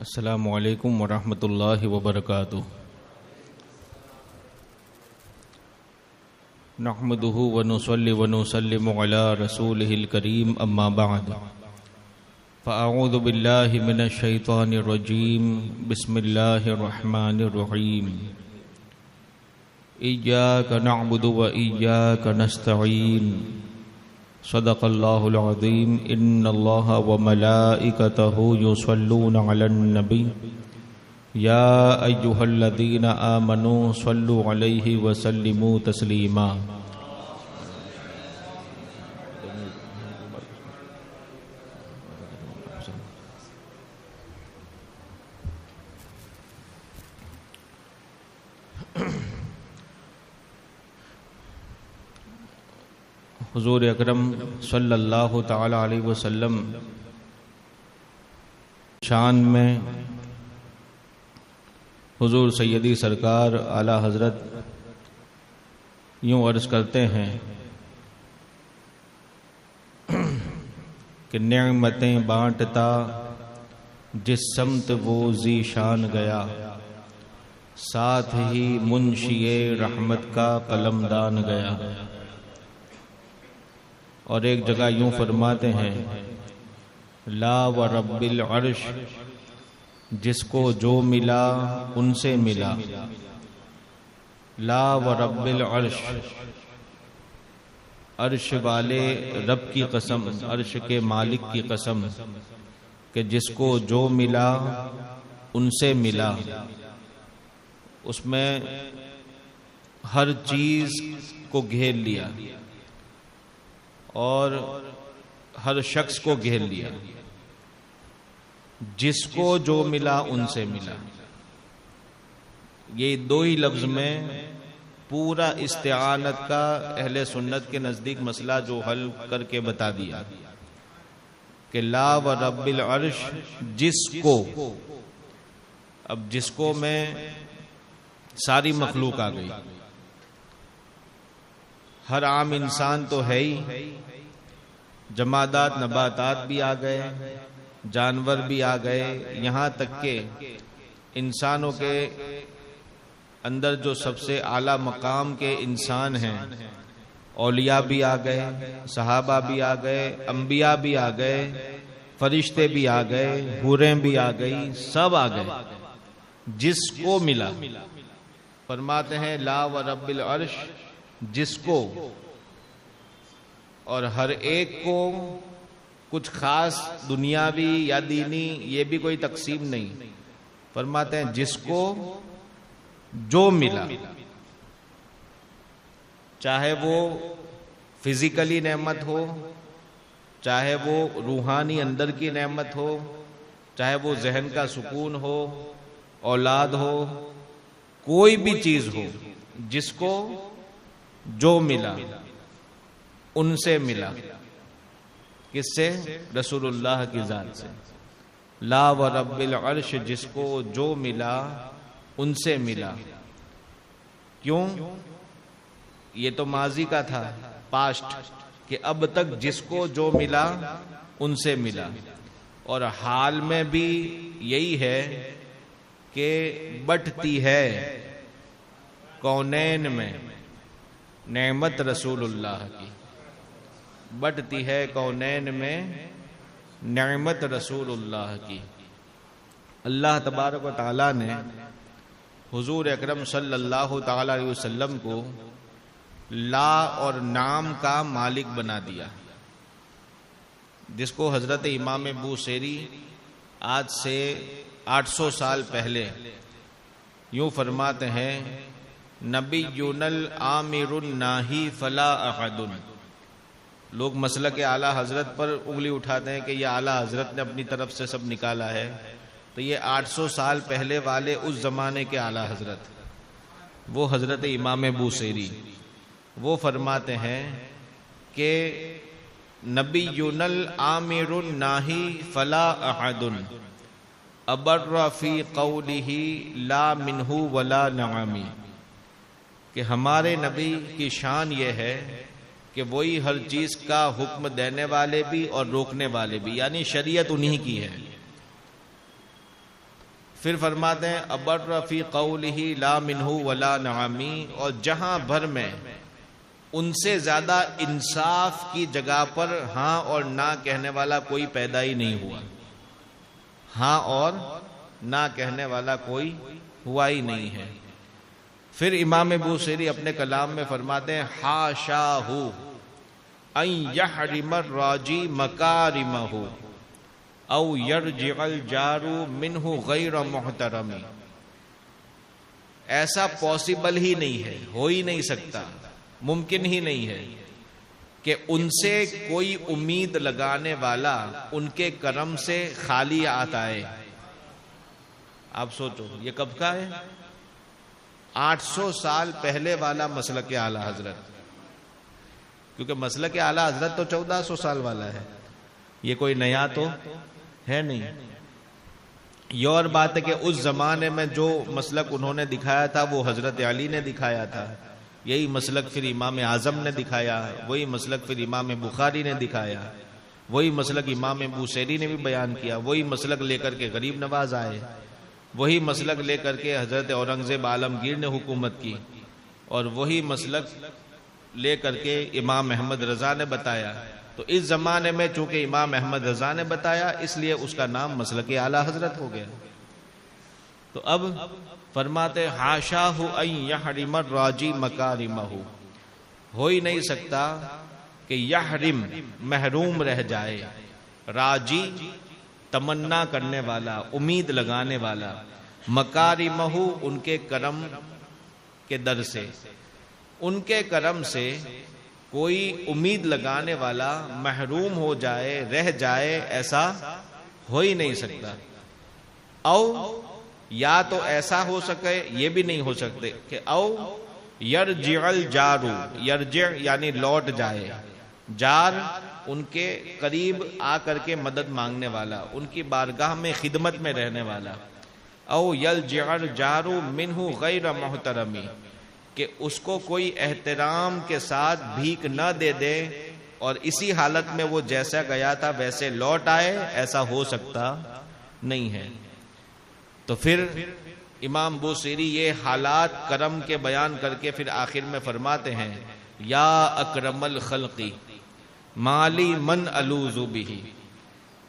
السلام علیکم ورحمۃ اللہ وبرکاتہ۔ نحمده ونصلي ونسلم على رسوله الكريم اما بعد فاعوذ باللہ من الشیطان الرجیم بسم اللہ الرحمن الرحیم ایاک نعبد وایاک نستعین صدق اللہ العظیم ان اللہ وملائکتہ یصلون علی النبی یا ایہا الذین آمنوا صلوا علیہ وسلموا تسلیما۔ حضور اکرم صلی اللہ تعالی علیہ وسلم شان میں حضور سیدی سرکار اعلی حضرت یوں عرض کرتے ہیں کہ نعمتیں بانٹتا جس سمت وہ ذی شان گیا، ساتھ ہی منشی رحمت کا قلمدان گیا۔ اور ایک جگہ یوں فرماتے ہیں لا ورب العرش، جس کو جو ملا ان سے ملا۔ لا ورب العرش، عرش والے رب کی قسم، عرش کے مالک کی قسم کہ جس کو جو ملا ان سے ملا۔ اس میں ہر چیز کو گھیر لیا اور ہر شخص کو گھیر لیا۔ جس کو جو ملا ان سے ملا، یہ دو ہی لفظ میں پورا استعانت کا اہل سنت کے نزدیک مسئلہ جو حل کر کے بتا دیا کہ لا و رب العرش، جس کو، اب جس کو میں ساری مخلوق آ گئی، ہر عام انسان تو ہے ہی، جمادات نباتات بھی آ گئے، جانور بھی آ گئے، یہاں تک کہ انسانوں کے اندر جو سب سے اعلیٰ مقام کے انسان ہیں، اولیاء بھی آ گئے، صحابہ بھی آ گئے، انبیاء بھی آ گئے، فرشتے بھی آ گئے، حوریں بھی آ گئی، سب آ گئے۔ جس کو ملا، فرماتے ہیں لا و رب العرش، جس کو، اور ہر ایک کو کچھ خاص دنیاوی یا دینی یہ بھی کوئی تقسیم نہیں، فرماتے ہیں جس کو جو ملا، چاہے وہ فزیکلی نعمت ہو، چاہے وہ روحانی اندر کی نعمت ہو، چاہے وہ ذہن کا سکون ہو، اولاد ہو، کوئی بھی چیز ہو، جس کو جو ملا ان سے ملا۔ کس سے؟ رسول اللہ کی ذات سے۔ لا و رب العرش، جس کو جو ملا ان سے ملا۔ کیوں؟ یہ تو ماضی کا تھا، پاسٹ، کہ اب تک جس کو جو ملا ان سے ملا، اور حال میں بھی یہی ہے کہ بٹتی ہے کونین میں نعمت رسول اللہ کی، بٹتی ہے کونین میں نعمت رسول اللہ کی۔ اللہ تبارک و تعالیٰ نے حضور اکرم صلی اللہ تعالی علیہ وسلم کو لا اور نام کا مالک بنا دیا، جس کو حضرت امام بوصیری آج سے 800 سال پہلے یوں فرماتے ہیں نبیٌ العامر الناہی فلا احد۔ لوگ مسلک اعلیٰ حضرت پر انگلی اٹھاتے ہیں کہ یہ اعلیٰ حضرت نے اپنی طرف سے سب نکالا ہے، تو یہ 800 سال پہلے والے اس زمانے کے اعلیٰ حضرت، وہ حضرت امام بوصیری، وہ فرماتے ہیں کہ نبیٌ العامر الناہی فلا احد ابر فی قولہ لا منہ ولا نعمی، کہ ہمارے نبی کی شان یہ ہے کہ وہی ہر چیز کا حکم دینے والے بھی اور روکنے والے بھی، یعنی شریعت انہی کی ہے۔ پھر فرماتے ہیں ابر فی قولہ لا منہ ولا نعمی، اور جہاں بھر میں ان سے زیادہ انصاف کی جگہ پر ہاں اور نہ کہنے والا کوئی پیدا ہی نہیں ہوا، ہاں اور نہ کہنے والا کوئی ہوا ہی نہیں ہے۔ پھر امام بوصیری اپنے کلام میں فرماتے ہیں حاشاہ ان یحرم الراجی مکارمہ او یرجع الجار منہ غیر محترم، ایسا پاسبل ہی نہیں ہے، ہو ہی نہیں سکتا، ممکن ہی نہیں ہے کہ ان سے کوئی امید لگانے والا ان کے کرم سے خالی آتا ہے۔ آپ سوچو یہ کب کا ہے؟ 800 سال پہلے والا مسلک اعلی حضرت، کیونکہ مسلک اعلی حضرت تو 1400 سال والا ہے، یہ کوئی نیا تو ہے نہیں۔ یہ اور بات ہے کہ اس زمانے میں جو مسلک انہوں نے دکھایا تھا وہ حضرت علی نے دکھایا تھا، یہی مسلک پھر امام اعظم نے دکھایا، وہی مسلک پھر امام بخاری نے دکھایا، وہی مسلک امام بوصیری نے بھی بیان کیا، وہی مسلک لے کر کے غریب نواز آئے، وہی مسلک لے کر کے حضرت اورنگزیب عالمگیر نے حکومت کی، اور وہی مسلک لے کر کے امام احمد رضا نے بتایا۔ تو اس زمانے میں چونکہ امام احمد رضا نے بتایا اس لیے اس کا نام مسلک اعلی حضرت ہو گیا۔ تو اب فرماتے حاشاہ ان یحرم الراجی مکارمہ، ہو ہی نہیں سکتا کہ یحرم محروم رہ جائے، راجی تمنا کرنے والا، امید لگانے والا، مکارمہ ان کے کرم کے در سے، ان کے کرم سے کوئی امید لگانے والا محروم ہو جائے، رہ جائے، ایسا ہو ہی نہیں سکتا۔ او یا تو ایسا ہو سکے، یہ بھی نہیں ہو سکتے کہ او یرجع الجار، یرجع یعنی لوٹ جائے، جار ان کے قریب آ کر کے مدد مانگنے والا، ان کی بارگاہ میں خدمت میں رہنے والا، او یلجع الجار منہ غیر محترمی، کہ اس کو کوئی احترام کے ساتھ بھیک نہ دے دے اور اسی حالت میں وہ جیسا گیا تھا ویسے لوٹ آئے، ایسا ہو سکتا نہیں ہے۔ تو پھر امام بوصیری یہ حالات کرم کے بیان کر کے پھر آخر میں فرماتے ہیں یا اکرم الخلق مالی من الوذ بہ،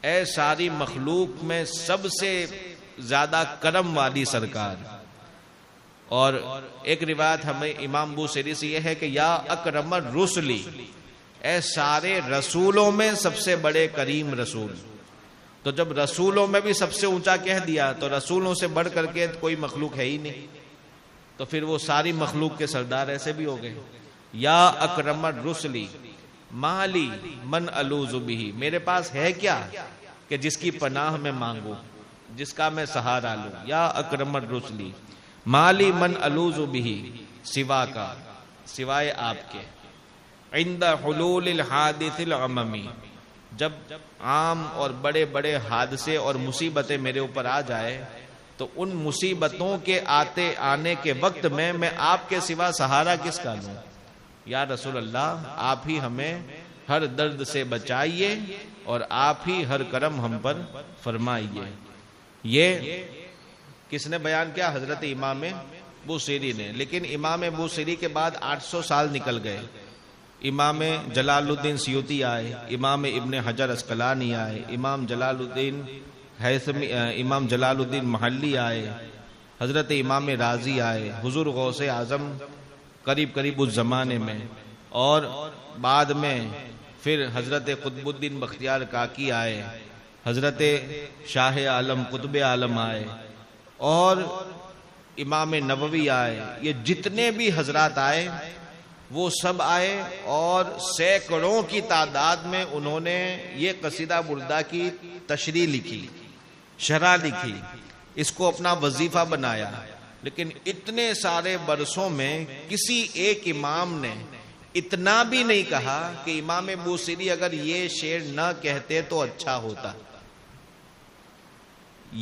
اے ساری مخلوق میں سب سے زیادہ کرم والی سرکار۔ اور ایک روایت ہمیں امام بوصیری سے یہ ہے کہ یا اکرم الرسلی، اے سارے رسولوں میں سب سے بڑے کریم رسول۔ تو جب رسولوں میں بھی سب سے اونچا کہہ دیا تو رسولوں سے بڑھ کر کے کوئی مخلوق ہے ہی نہیں، تو پھر وہ ساری مخلوق کے سردار ایسے بھی ہو گئے۔ یا اکرم الرسلی مالی من الوذ بہ، میرے پاس ہے کیا کہ جس کی پناہ میں مانگوں، جس کا میں سہارا لوں۔ یا اکرم الرسلی مالی من الوذ بہ سوا کا، سوائے آپ کے، عند حلول الحادث العممی، جب عام اور بڑے بڑے حادثے اور مصیبتیں میرے اوپر آ جائے تو ان مصیبتوں کے آنے کے وقت میں آپ کے سوا سہارا کس کا لوں؟ یا رسول اللہ آپ ہی ہمیں ہر درد سے بچائیے اور آپ ہی ہر کرم ہم پر فرمائیے۔ یہ کس نے بیان کیا؟ حضرت امام بوصیری نے۔ لیکن امام بوصیری کے بعد 800 سال نکل گئے، امام جلال الدین سیوطی آئے، امام ابن حجر اسقلانی آئے، امام جلال الدین محلی آئے، حضرت امام رازی آئے، حضور غوث اعظم قریب اس زمانے میں، اور بعد میں پھر حضرت قطب الدین بختیار کاکی آئے، حضرت شاہ عالم قطب عالم آئے، اور امام نووی آئے۔ یہ جتنے بھی حضرات آئے وہ سب آئے اور سینکڑوں کی تعداد میں انہوں نے یہ قصیدہ بردہ کی تشریح لکھی، شرح لکھی، اس کو اپنا وظیفہ بنایا۔ لیکن اتنے سارے برسوں میں کسی ایک امام نے اتنا بھی نہیں کہا کہ امام بوصیری اگر یہ شعر نہ کہتے تو اچھا ہوتا،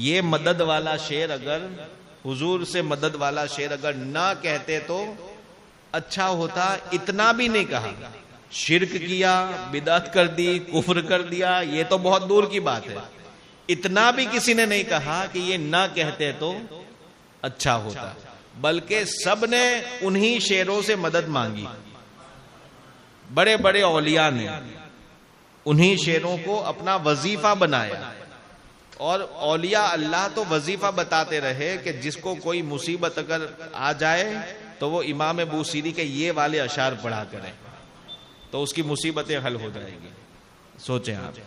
یہ مدد والا شعر اگر حضور سے مدد والا شعر اگر نہ کہتے تو اچھا ہوتا، اتنا بھی نہیں کہا۔ شرک کیا، بدعت کر دی، کفر کر دیا، یہ تو بہت دور کی بات ہے، اتنا بھی کسی نے نہیں کہا کہ یہ نہ کہتے تو اچھا ہوتا، بلکہ سب نے انہی شعروں سے مدد مانگی. بڑے بڑے اولیاء نے انہی شعروں کو اپنا وظیفہ بنایا، اور اولیاء اللہ تو وظیفہ بتاتے رہے کہ جس کو کوئی مصیبت اگر آ جائے تو وہ امام بوصیری کے یہ والے اشعار پڑھا کریں تو اس کی مصیبتیں حل ہو جائیں گی. سوچیں آپ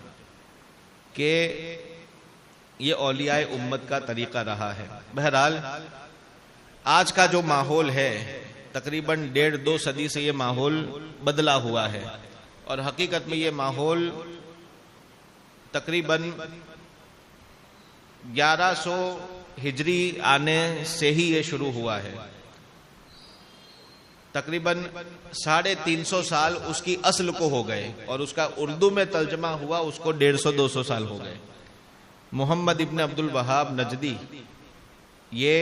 کہ یہ اولیاء امت کا طریقہ رہا ہے. بہرحال آج کا جو ماحول ہے تقریباً 1.5-2 صدی سے یہ ماحول بدلا ہوا ہے، اور حقیقت میں یہ ماحول تقریباً 1100 ہجری آنے سے ہی یہ شروع ہوا ہے. تقریباً 350 سال اس کی اصل کو ہو گئے، اور اس کا اردو میں ترجمہ ہوا اس کو 150-200 سال ہو گئے. محمد ابن عبد الوہاب نجدی یہ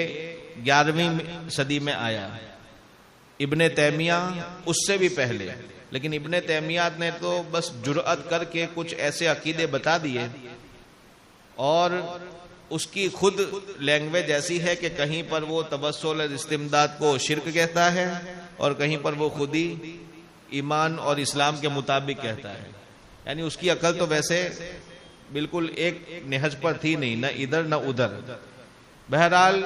11ویں صدی میں آیا. ابن تیمیہ اس سے بھی پہلے، لیکن ابن تیمیہ نے تو بس جرأت کر کے کچھ ایسے عقیدے بتا دیے، اور اس کی خود لینگویج ایسی ہے کہ کہیں پر وہ توسل اور استمداد کو شرک کہتا ہے، اور کہیں پر وہ خود ہی ایمان اور اسلام کے مطابق کہتا ہے. یعنی اس کی عقل تو ویسے بالکل ایک نہج پر تھی نہیں، نہ ادھر نہ ادھر. بہرحال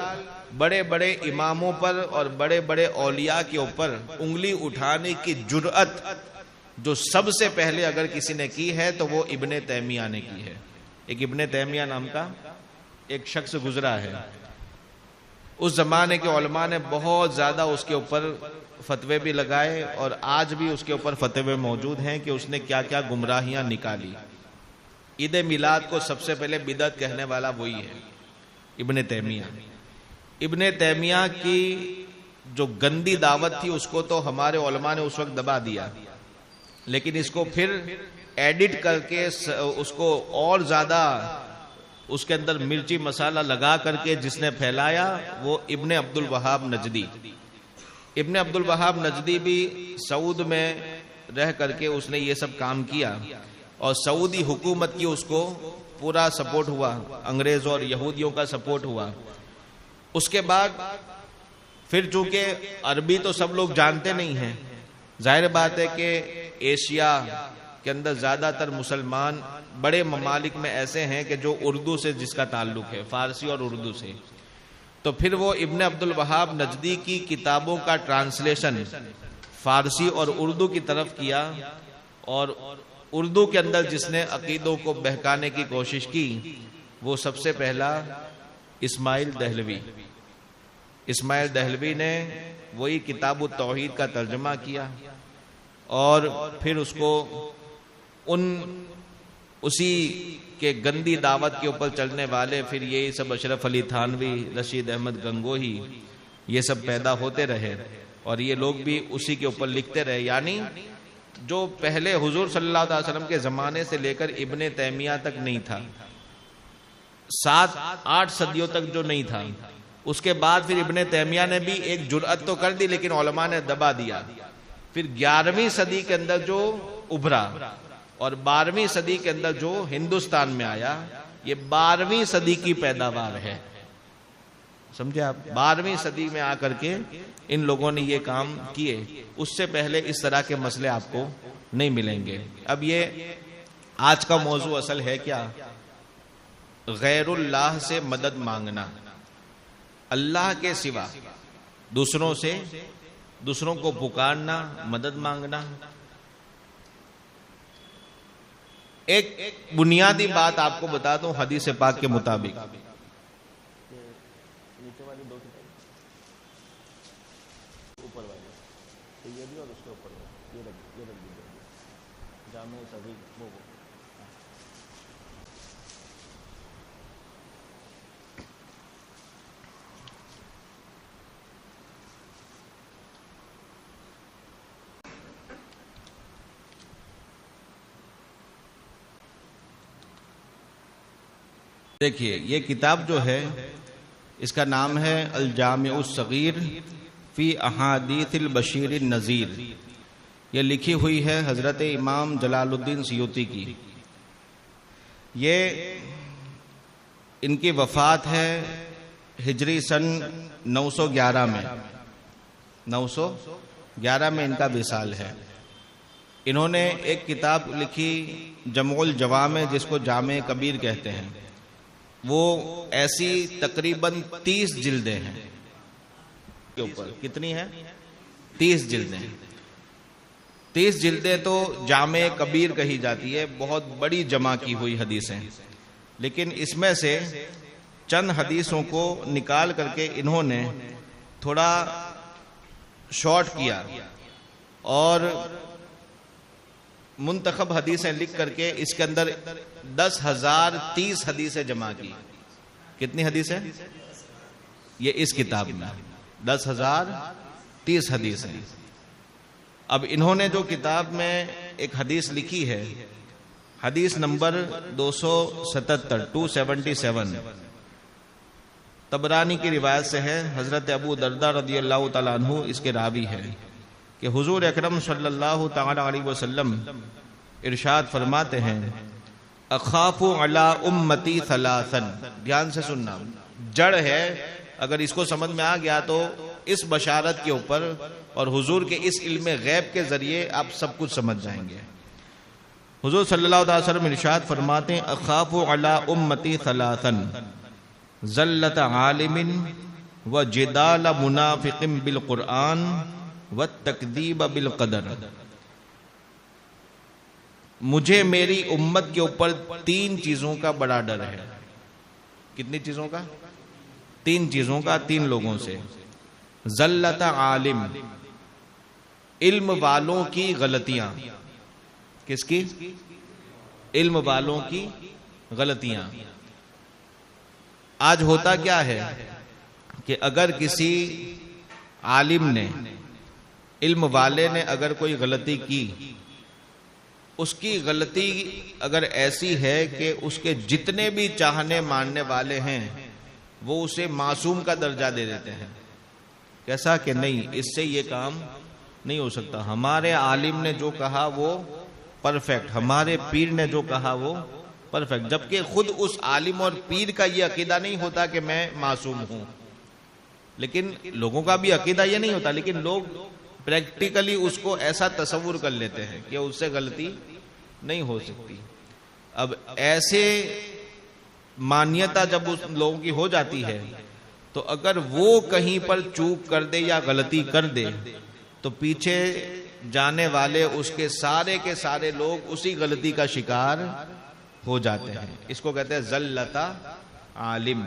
بڑے بڑے اماموں پر اور بڑے بڑے اولیاء کے اوپر انگلی اٹھانے کی جرأت جو سب سے پہلے اگر کسی نے کی ہے تو وہ ابن تیمیہ نے کی ہے. ایک ابن تیمیہ نام کا ایک شخص گزرا ہے. اس زمانے کے علماء نے بہت زیادہ اس کے اوپر فتوے بھی لگائے، اور آج بھی اس کے اوپر فتوے موجود ہیں کہ اس نے کیا کیا گمراہیاں نکالی. عید میلاد کو سب سے پہلے بدعت کہنے والا وہی ہے، ابن تیمیہ. ابن تیمیہ کی جو گندی دعوت تھی اس کو تو ہمارے علماء نے اس وقت دبا دیا، لیکن اس کو پھر ایڈٹ کر کے اس کو اور زیادہ اس کے اندر مرچی مسالہ لگا کر کے جس نے پھیلایا وہ ابن عبد الوہاب نجدی. ابن عبد الوہاب نجدی بھی سعود میں رہ کر کے اس نے یہ سب کام کیا، اور سعودی حکومت کی اس کو پورا سپورٹ ہوا، انگریزوں اور یہودیوں کا سپورٹ ہوا. اس کے بعد پھر چونکہ عربی تو سب لوگ جانتے نہیں ہیں، ظاہر بات ہے کہ ایشیا کے اندر زیادہ تر مسلمان بڑے ممالک میں ایسے ہیں کہ جو اردو سے جس کا تعلق ہے، فارسی اور اردو سے. تو پھر وہ ابن عبد الوہاب نجدی کی کتابوں کا ٹرانسلیشن فارسی اور اردو کی طرف کیا، اور اردو کے اندر جس نے عقیدوں کو بہکانے کی کوشش کی وہ سب سے پہلا اسماعیل دہلوی. اسماعیل دہلوی نے وہی کتاب التوحید کا ترجمہ کیا، اور پھر اس کو اسی کے گندی دعوت کے اوپر چلنے والے پھر یہی سب اشرف علی تھانوی، رشید احمد گنگوہی، یہ سب پیدا ہوتے رہے، اور یہ لوگ بھی اسی کے اوپر لکھتے رہے. یعنی جو پہلے حضور صلی اللہ علیہ وسلم کے زمانے سے لے کر ابن تیمیہ تک نہیں تھا، 7-8 صدیوں تک جو نہیں تھا، اس کے بعد پھر ابن تیمیہ نے بھی ایک جرأت تو کر دی لیکن علماء نے دبا دیا. پھر 11ویں صدی کے اندر جو ابھرا اور 12ویں صدی کے اندر جو ہندوستان میں آیا، یہ 12ویں صدی کی پیداوار ہے. سمجھے آپ؟ 12ویں صدی میں آ کر کے ان لوگوں نے یہ کام کیے. اس سے پہلے اس طرح کے مسئلے آپ کو نہیں ملیں گے. اب یہ آج کا موضوع اصل ہے کیا؟ غیر اللہ سے مدد مانگنا، اللہ کے سوا دوسروں سے، دوسروں کو پکارنا، مدد مانگنا. ایک بنیادی بات آپ کو بتا دوں حدیث پاک کے مطابق، دیکھیے یہ کتاب جو ہے اس کا نام ہے الجامع الصغیر فی احادیث البشیر النذیر. یہ لکھی ہوئی ہے حضرت امام جلال الدین سیوطی کی. یہ ان کی وفات ہے ہجری سن 911 میں، 911 میں ان کا وصال ہے۔ انہوں نے ایک کتاب لکھی جمع الجوامع، جس کو جامع کبیر کہتے ہیں، وہ ایسی تقریباً 30 جلدیں ہیں کے اوپر۔ کتنی ہیں؟ 30 جلدیں۔ 30 جلدیں تو جامع کبیر کہی جاتی ہے، بہت بڑی جمع کی ہوئی حدیثیں، لیکن اس میں سے چند حدیثوں کو نکال کر کے انہوں نے تھوڑا شارٹ کیا اور منتخب حدیثیں لکھ کر کے اس کے اندر 10,030 حدیثیں جمع کی۔ کتنی حدیثیں؟ یہ اس کتاب میں 10,030 حدیثیں۔ اب انہوں نے جو کتاب میں ایک حدیث لکھی ہے، حدیث نمبر 277 طبرانی کی روایت سے ہے، حضرت ابو درداء رضی اللہ تعالیٰ عنہ اس کے راوی ہے کہ حضور اکرم صلی اللہ تعالی علیہ وسلم ارشاد فرماتے ہیں، اخاف علی امتی ثلاثا۔ دھیان سے سننا، جڑ ہے، اگر اس کو سمجھ میں آ گیا تو اس بشارت کے اوپر اور حضور کے اس علم غیب کے ذریعے آپ سب کچھ سمجھ جائیں گے۔ حضور صلی اللہ علیہ وسلم ارشاد فرماتے ہیں، اخاف علی امتی ثلاثا، زلت عالم و جدال منافق بالقرآن والتکذیب بالقدر۔ مجھے میری امت کے اوپر 3 چیزوں کا بڑا ڈر ہے۔ کتنی چیزوں کا؟ 3 چیزوں کا، 3 لوگوں سے۔ زلت عالم، علم والوں کی غلطیاں۔ کس کی؟ علم والوں کی غلطیاں۔ آج ہوتا کیا ہے کہ اگر کسی عالم نے، علم والے نے اگر کوئی غلطی کی، اس کی غلطی اگر ایسی ہے کہ اس کے جتنے بھی چاہنے ماننے والے ہیں وہ اسے معصوم کا درجہ دے دیتے ہیں۔ کیسا کہ نہیں، اس سے یہ کام نہیں ہو سکتا، ہمارے عالم نے جو کہا وہ پرفیکٹ، ہمارے پیر نے جو کہا وہ پرفیکٹ، جبکہ خود اس عالم اور پیر کا یہ عقیدہ نہیں ہوتا کہ میں معصوم ہوں۔ لیکن لوگوں کا بھی عقیدہ یہ نہیں ہوتا، لیکن لوگ پریکٹیکلی اس کو ایسا تصور کر لیتے ہیں کہ اس سے غلطی نہیں ہو سکتی۔ اب ایسے مانیتا جب اس لوگوں کی ہو جاتی ہے تو اگر وہ کہیں پر چوک کر دے یا غلطی کر دے تو پیچھے جانے والے اس کے سارے لوگ اسی غلطی کا شکار ہو جاتے ہیں۔ اس کو کہتے ہیں زلتا عالم۔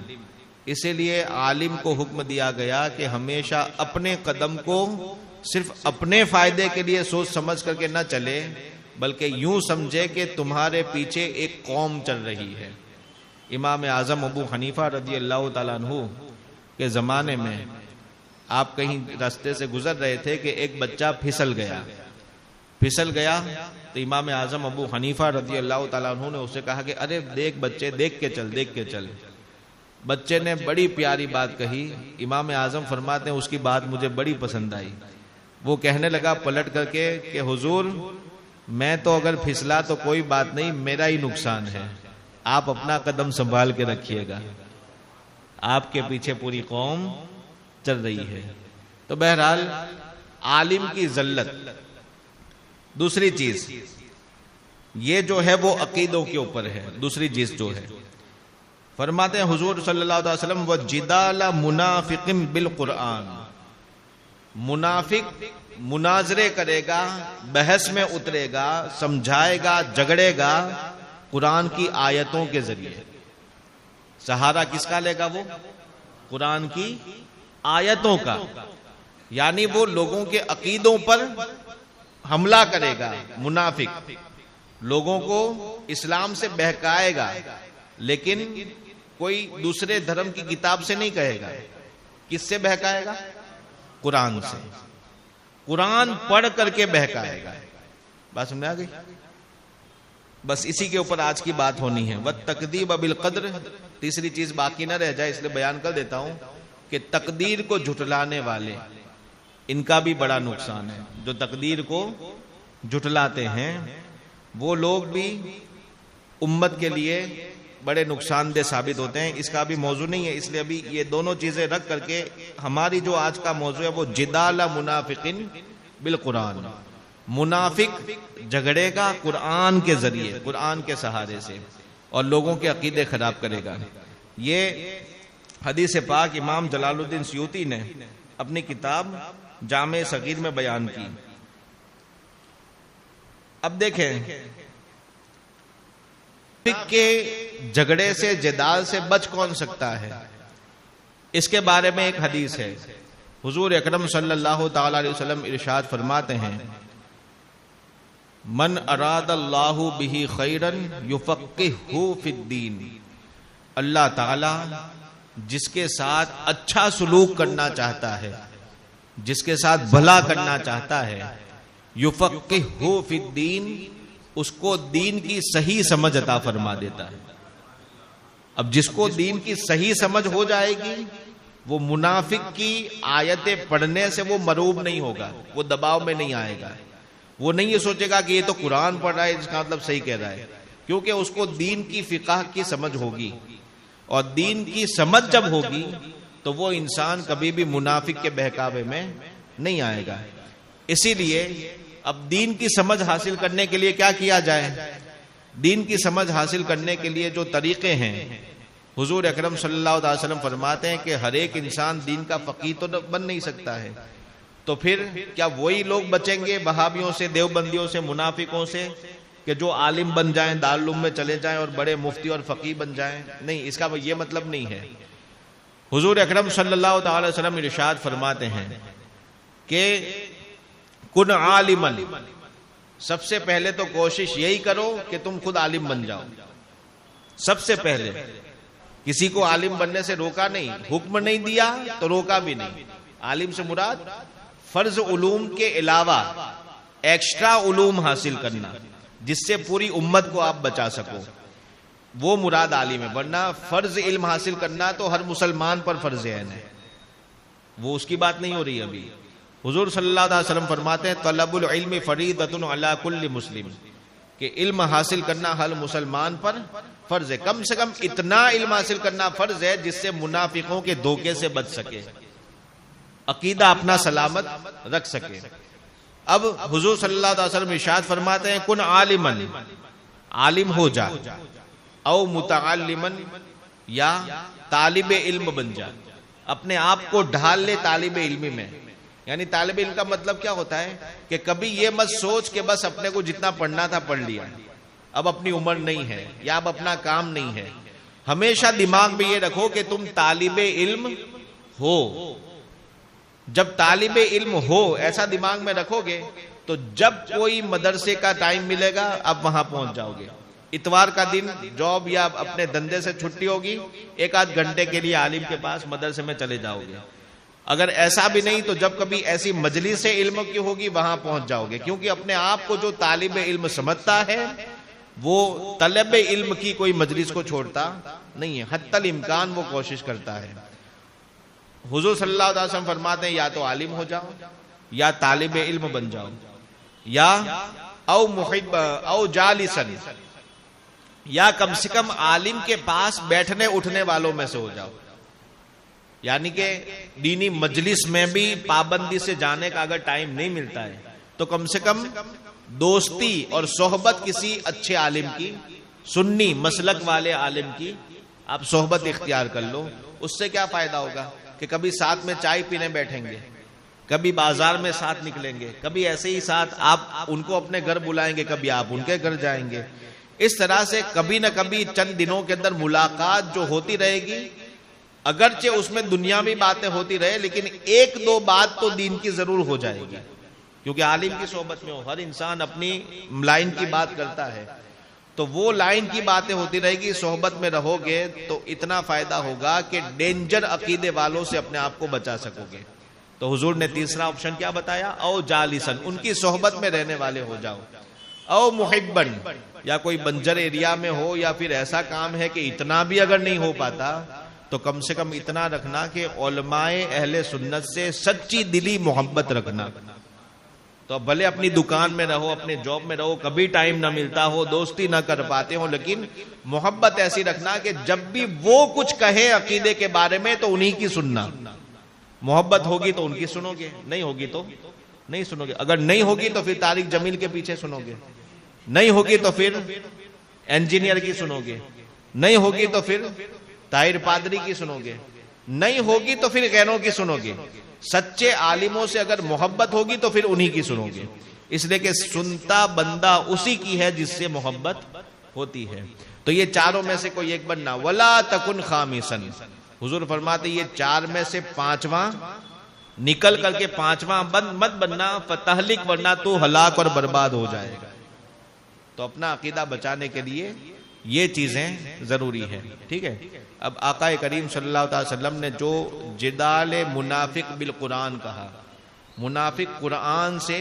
اسی لیے عالم کو حکم دیا گیا کہ ہمیشہ اپنے قدم کو صرف اپنے فائدے کے لیے سوچ سمجھ کر کے نہ چلے، بلکہ یوں سمجھے کہ تمہارے پیچھے ایک قوم چل رہی ہے۔ امام اعظم ابو حنیفہ رضی اللہ تعالیٰ عنہ کے زمانے میں آپ کہیں راستے سے گزر رہے تھے کہ ایک بچہ پھسل گیا تو امام اعظم ابو حنیفہ رضی اللہ تعالیٰ عنہ نے اسے کہا کہ ارے دیکھ بچے، دیکھ کے چل۔ بچے نے بڑی پیاری بات کہی۔ امام اعظم فرماتے ہیں اس کی بات مجھے بڑی پسند آئی۔ وہ کہنے لگا پلٹ کر کے کہ حضور، میں تو اگر پھسلا تو کوئی بات نہیں، میرا ہی نقصان ہے، آپ اپنا قدم سنبھال کے رکھیے گا، آپ کے پیچھے پوری قوم چل رہی ہے۔ تو بہرحال عالم کی ذلت۔ دوسری چیز یہ جو ہے وہ عقیدوں کے اوپر ہے۔ دوسری چیز جو ہے، فرماتے ہیں حضور صلی اللہ علیہ وسلم، وَجِدَالَ مُنَافِقٍ بِالْقُرْآنِ۔ منافق مناظرے کرے گا، بحث میں اترے گا، سمجھائے گا، جھگڑے گا قرآن کی آیتوں کے ذریعے۔ سہارا کس کا لے گا؟ وہ قرآن کی آیتوں کا، یعنی وہ لوگوں کے عقیدوں پر حملہ کرے گا۔ منافق لوگوں کو اسلام سے بہکائے گا، لیکن کوئی دوسرے دھرم کی کتاب سے نہیں کہے گا۔ کس سے بہکائے گا؟ قرآن سے۔ قرآن پڑھ کر کے بہکائے گا۔ بات سمجھ آ گئی؟ بس اسی کے اوپر آج کی بات ہونی ہے۔ وَالتَّكْذِيبَ بِالْقَدْرِ۔ تیسری چیز باقی نہ رہ جائے اس لیے بیان کر دیتا ہوں کہ تقدیر کو جھٹلانے والے، ان کا بھی بڑا نقصان ہے۔ جو تقدیر کو جھٹلاتے ہیں وہ لوگ بھی امت کے لیے بڑے نقصان دہ ثابت ہوتے ہیں. اس کا ابھی موضوع نہیں ہے، اس لیے ابھی یہ دونوں چیزیں رکھ کر کے ہماری جو آج کا موضوع ہے وہ جدال منافقین بالقرآن. منافق جھگڑے گا قرآن کے ذریعے، قرآن کے سہارے سے، اور لوگوں کے عقیدے خراب کرے گا. یہ حدیث پاک امام جلال الدین سیوطی نے اپنی کتاب جامع صغیر میں بیان کی. اب دیکھیں کے جھگڑے سے، جدال سے بچ کون سکتا ہے؟ اس کے بارے میں ایک حدیث ہے. حضور اکرم صلی اللہ تعالی علیہ وسلم ارشاد فرماتے ہیں من اراد اللہ بہ خیرا یفقہہ فی الدین. اللہ تعالی جس کے ساتھ اچھا سلوک کرنا چاہتا ہے، جس کے ساتھ بھلا کرنا چاہتا ہے، یفقہہ فی الدین، اس کو دین کی صحیح سمجھ عطا فرما دیتا ہے. اب جس کو دین کی صحیح سمجھ ہو جائے گی وہ منافق کی آیتیں پڑھنے سے وہ مروب نہیں ہوگا، وہ دباؤ میں نہیں آئے گا. وہ نہیں یہ سوچے گا کہ یہ تو قرآن پڑھ رہا ہے اس کا مطلب صحیح کہہ رہا ہے، کیونکہ اس کو دین کی فقہ کی سمجھ ہوگی. اور دین کی سمجھ جب ہوگی تو وہ انسان کبھی بھی منافق کے بہکاوے میں نہیں آئے گا. اسی لیے اب دین کی سمجھ حاصل کرنے کے لیے کیا کیا جائے؟ دین کی سمجھ حاصل کرنے کے لیے جو طریقے ہیں، حضور اکرم صلی اللہ علیہ وسلم فرماتے ہیں کہ ہر ایک انسان دین کا فقیہ تو بن نہیں سکتا ہے. تو پھر کیا وہی لوگ بچیں گے وہابیوں سے، دیوبندیوں سے، منافقوں سے کہ جو عالم بن جائیں، دارالعلوم میں چلے جائیں اور بڑے مفتی اور فقیہ بن جائیں؟ نہیں، اس کا یہ مطلب نہیں ہے. حضور اکرم صلی اللہ تعالی وسلم ارشاد فرماتے ہیں کہ کن عالما، سب سے پہلے تو کوشش یہی کرو کہ تم خود عالم بن جاؤ. سب سے پہلے کسی کو عالم بننے سے روکا نہیں، حکم نہیں دیا تو روکا بھی نہیں. عالم سے مراد فرض علوم کے علاوہ ایکسٹرا علوم حاصل کرنا جس سے پوری امت کو آپ بچا سکو، وہ مراد عالم ہے. ورنہ فرض علم حاصل کرنا تو ہر مسلمان پر فرض عین ہے، وہ اس کی بات نہیں ہو رہی ابھی. حضور صلی اللہ علیہ وسلم فرماتے ہیں طلب العلم فریضۃ علی کل مسلم، کہ علم حاصل کرنا ہر مسلمان پر فرض ہے. کم سے کم اتنا علم حاصل کرنا فرض ہے جس سے منافقوں کے دھوکے سے بچ سکے، عقیدہ اپنا سلامت رکھ سکے. اب حضور صلی اللہ علیہ وسلم ارشاد فرماتے ہیں کن عالما، عالم ہو جا، او متعلما، یا طالب علم بن جا. اپنے آپ کو ڈھال لے طالب علمی میں. یعنی طالب علم کا مطلب کیا ہوتا ہے کہ کبھی یہ مت سوچ کہ بس اپنے کو جتنا پڑھنا تھا پڑھ لیا، اب اپنی عمر نہیں ہے یا اب اپنا کام نہیں ہے. ہمیشہ دماغ میں یہ رکھو کہ تم طالب علم ہو. جب طالب علم ہو ایسا دماغ میں رکھو گے تو جب کوئی مدرسے کا ٹائم ملے گا آپ وہاں پہنچ جاؤ گے. اتوار کا دن جاب یا اپنے دندے سے چھٹی ہوگی، ایک آدھ گھنٹے کے لیے عالم کے پاس مدرسے میں چلے جاؤ گے. اگر ایسا بھی نہیں تو جب کبھی ایسی مجلس علم کی ہوگی وہاں پہنچ جاؤ گے. کیونکہ اپنے آپ کو جو طالب علم سمجھتا ہے وہ طلب علم کی کوئی مجلس کو چھوڑتا نہیں ہے، حتی الامکان وہ کوشش کرتا ہے. حضور صلی اللہ علیہ وسلم فرماتے ہیں یا تو عالم ہو جاؤ یا طالب علم بن جاؤ، یا او محب او جالسن، یا کم سے کم عالم کے پاس بیٹھنے اٹھنے والوں میں سے ہو جاؤ. یعنی کہ دینی مجلس میں بھی پابندی سے جانے کا اگر ٹائم نہیں ملتا ہے تو کم سے کم دوستی اور صحبت کسی اچھے عالم کی، سنی مسلک والے عالم کی آپ صحبت اختیار کر لو. اس سے کیا فائدہ ہوگا کہ کبھی ساتھ میں چائے پینے بیٹھیں گے، کبھی بازار میں ساتھ نکلیں گے، کبھی ایسے ہی ساتھ آپ ان کو اپنے گھر بلائیں گے، کبھی آپ ان کے گھر جائیں گے. اس طرح سے کبھی نہ کبھی چند دنوں کے اندر ملاقات جو ہوتی رہے گی، اگرچہ اس میں دنیاوی باتیں ہوتی رہے لیکن ایک دو بات تو دین کی ضرور ہو جائے گی. کیونکہ عالم کی صحبت میں ہو، ہر انسان اپنی لائن کی بات کرتا ہے، تو وہ لائن کی باتیں ہوتی رہے گی. صحبت میں رہو گے تو اتنا فائدہ ہوگا کہ ڈینجر عقیدے والوں سے اپنے آپ کو بچا سکو گے. تو حضور نے تیسرا آپشن کیا بتایا؟ او جالسن، ان کی صحبت میں رہنے والے ہو جاؤ. او محبن، یا کوئی بنجر ایریا میں ہو یا پھر ایسا کام ہے کہ اتنا بھی اگر نہیں ہو پاتا تو کم سے کم اتنا رکھنا کہ علماء اہل سنت سے سچی دلی محبت رکھنا. تو تو بھلے اپنی دکان میں رہو، اپنے جاب میں رہو، کبھی ٹائم نہ ملتا ہو، دوستی نہ کر پاتے ہو، لیکن محبت ایسی رکھنا کہ جب بھی وہ کچھ کہے عقیدے کے بارے میں تو انہی کی سننا. محبت ہوگی تو ان کی سنو گے، نہیں ہوگی تو نہیں سنو گے. اگر نہیں ہوگی تو پھر طارق جمیل کے پیچھے سنو گے، نہیں ہوگی تو پھر انجینئر کی سنو گے، نہیں ہوگی تو پھر طاہر پادری کی سنو گے، نہیں ہوگی تو پھر غیروں کی سنو گے. سچے عالموں سے اگر محبت ہوگی تو پھر انہی کی سنو گے، اس لیے کہ سنتا بندہ اسی کی ہے جس سے محبت ہوتی ہے. تو یہ چاروں میں سے کوئی ایک بننا. ولا تکن خامسا، حضور فرماتے یہ چار میں سے پانچواں نکل کر کے پانچواں مت بننا، فتہلک، ورنہ تو ہلاک اور برباد ہو جائے گا. تو اپنا عقیدہ بچانے کے لیے یہ چیزیں ضروری ہے. ٹھیک ہے. اب آقا کریم صلی اللہ تعالی وسلم نے جو جدال منافق بالقرآن کہا، منافق قرآن سے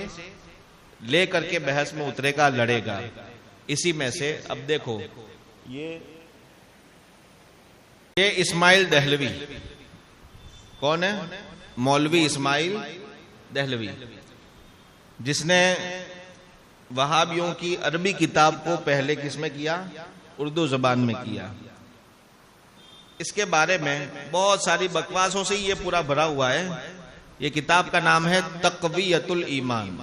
لے کر کے بحث میں اترے گا، لڑے گا. اسی میں سے اب دیکھو یہ اسماعیل دہلوی کون ہے؟ مولوی اسماعیل دہلوی، جس نے وہابیوں کی عربی کتاب کو پہلے کس میں کیا؟ اردو زبان میں کیا. اس کے بارے میں بہت ساری بکواسوں سے یہ پورا بھرا ہوا ہے. یہ کتاب کا نام ہے تقویت الایمان.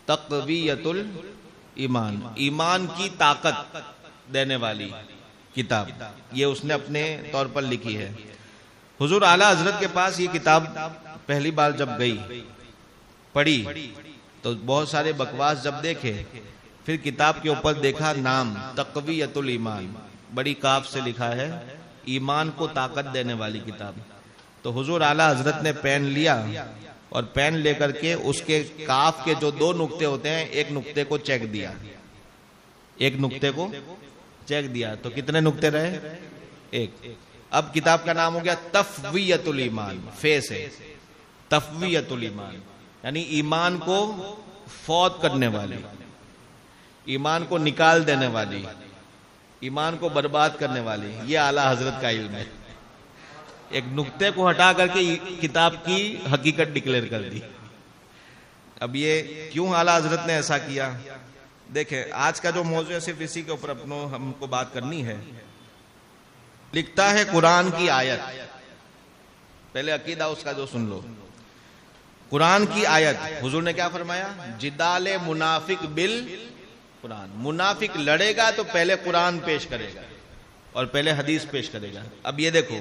تقویت الایمان، ایمان کی طاقت دینے والی کتاب، یہ اس نے اپنے طور پر لکھی ہے. حضور اعلیٰ حضرت کے پاس یہ کتاب پہلی بار جب گئی، پڑھی تو بہت سارے بکواس جب دیکھے، پھر کتاب کے اوپر دیکھا نام تقویت الایمان، بڑی کاف سے لکھا ہے، ایمان کو طاقت دینے والی کتاب. تو حضور اعلیٰ حضرت نے پین لیا اور پین لے کر کے اس کے کاف کے جو دو نقطے ہوتے ہیں، ایک نقطے کو چیک دیا، ایک نقطے کو چیک دیا تو کتنے نقطے رہے؟ ایک. اب کتاب کا نام ہو گیا تفویت الایمان، فے سے تفویت الایمان، یعنی ایمان کو فوت کرنے والی، ایمان کو نکال دینے والی، ایمان کو برباد کرنے والی. یہ اعلیٰ حضرت کا علم ہے. ایک نقطے کو ہٹا کر کے کتاب کی حقیقت ڈکلیئر کر دی. اب یہ کیوں اعلیٰ حضرت نے ایسا کیا؟ دیکھیں آج کا جو موضوع ہے صرف اسی کے اوپر ہم کو بات کرنی ہے. لکھتا ہے قرآن کی آیت، پہلے عقیدہ اس کا جو سن لو. قرآن کی آیت، حضور نے کیا فرمایا؟ جدال منافق بالقرآن. منافق لڑے گا تو پہلے قرآن پیش کرے گا اور پہلے حدیث پیش کرے گا. اب یہ دیکھو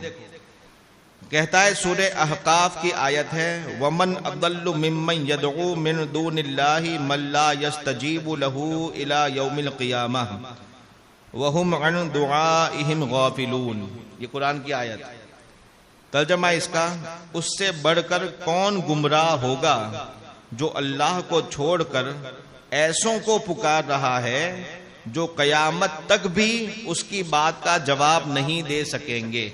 کہتا ہے سورہ احقاف کی آیت ہے، وَمَنْ أَضَلُّ مِمَّنْ يَدْعُو مِنْ دُونِ اللَّهِ مَنْ لَا يَسْتَجِيبُ لَهُ إِلَى يَوْمِ الْقِيَامَةِ وَهُمْ عَنْ دُعَائِهِمْ غَافِلُونَ. یہ قرآن کی آیت. ترجمہ اس کا، اس سے بڑھ کر کون گمراہ ہوگا جو اللہ کو چھوڑ کر ایسوں کو پکار رہا ہے جو قیامت تک بھی اس کی بات کا جواب نہیں دے سکیں گے.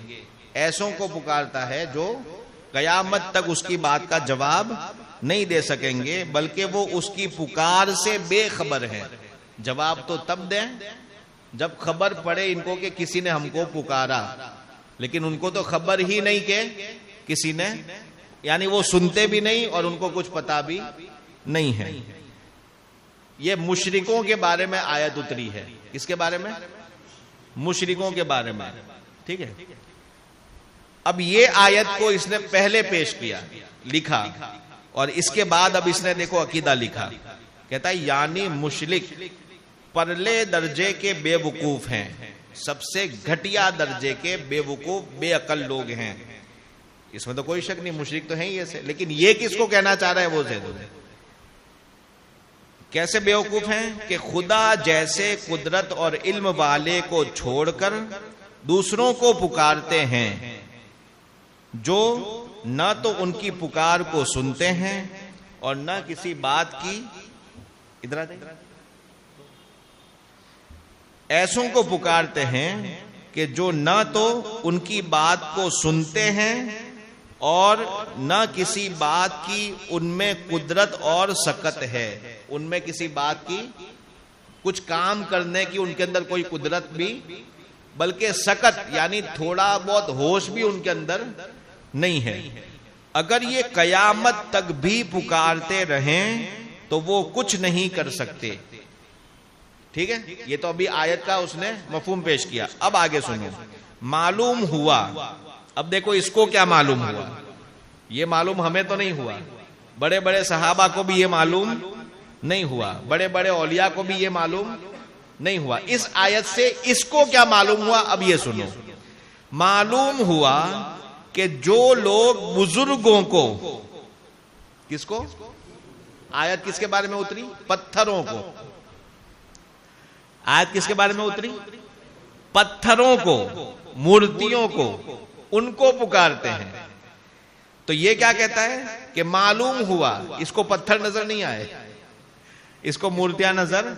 ایسوں کو پکارتا ہے جو قیامت تک اس کی بات کا جواب نہیں دے سکیں گے، بلکہ وہ اس کی پکار سے بے خبر ہیں. جواب تو تب دیں جب خبر پڑے ان کو کہ کسی نے ہم کو پکارا، لیکن ان کو تو خبر ہی نہیں کہ کسی نے، یعنی وہ سنتے بھی نہیں اور ان کو کچھ پتا بھی نہیں ہے. یہ مشرکوں کے بارے میں آیت اتری ہے. کس کے بارے میں؟ مشرکوں کے بارے میں. ٹھیک ہے. اب یہ آیت کو اس نے پہلے پیش کیا، لکھا، اور اس کے بعد اب اس نے دیکھو عقیدہ لکھا. کہتا ہے یعنی مشرک پرلے درجے کے بے وقوف ہیں، سب سے گھٹیا درجے کے بے وقوف بے عقل لوگ ہیں. اس میں تو کوئی شک نہیں، مشرک تو ہیں ہی ایسے، لیکن یہ کس کو کہنا چاہ رہا ہے؟ وہ زید. کیسے بے وقوف ہیں کہ خدا جیسے قدرت اور علم والے کو چھوڑ کر دوسروں کو پکارتے ہیں جو نہ تو ان کی پکار کو سنتے ہیں اور نہ کسی بات کی، ادھر ایسوں کو پکارتے ہیں کہ جو نہ تو ان کی بات کو سنتے ہیں اور نہ کسی بات کی ان میں قدرت اور سکت ہے. ان میں کسی بات کی، کچھ کام کرنے کی ان کے اندر کوئی قدرت بھی، بلکہ سکت یعنی تھوڑا بہت ہوش بھی ان کے اندر نہیں ہے. اگر یہ قیامت تک بھی پکارتے رہیں تو وہ کچھ نہیں کر سکتے. ٹھیک ہے, یہ تو ابھی آیت کا اس نے مفہوم پیش کیا. اب آگے سنو. معلوم ہوا, اب دیکھو اس کو کیا معلوم ہوا, یہ معلوم ہمیں تو نہیں ہوا, بڑے بڑے صحابہ کو بھی یہ معلوم نہیں ہوا, بڑے بڑے اولیاء کو بھی یہ معلوم نہیں ہوا. اس آیت سے اس کو کیا معلوم ہوا, اب یہ سنو. معلوم ہوا کہ جو لوگ بزرگوں کو, کس کو, آیت کس کے بارے میں اتری, پتھروں کو. آیت کس کے بارے میں اتری, پتھروں کو, مورتیوں کو, ان کو پکارتے ہیں. تو یہ کیا کہتا ہے کہ معلوم ہوا, اس کو پتھر نظر نہیں آئے, اس کو مورتیاں نظر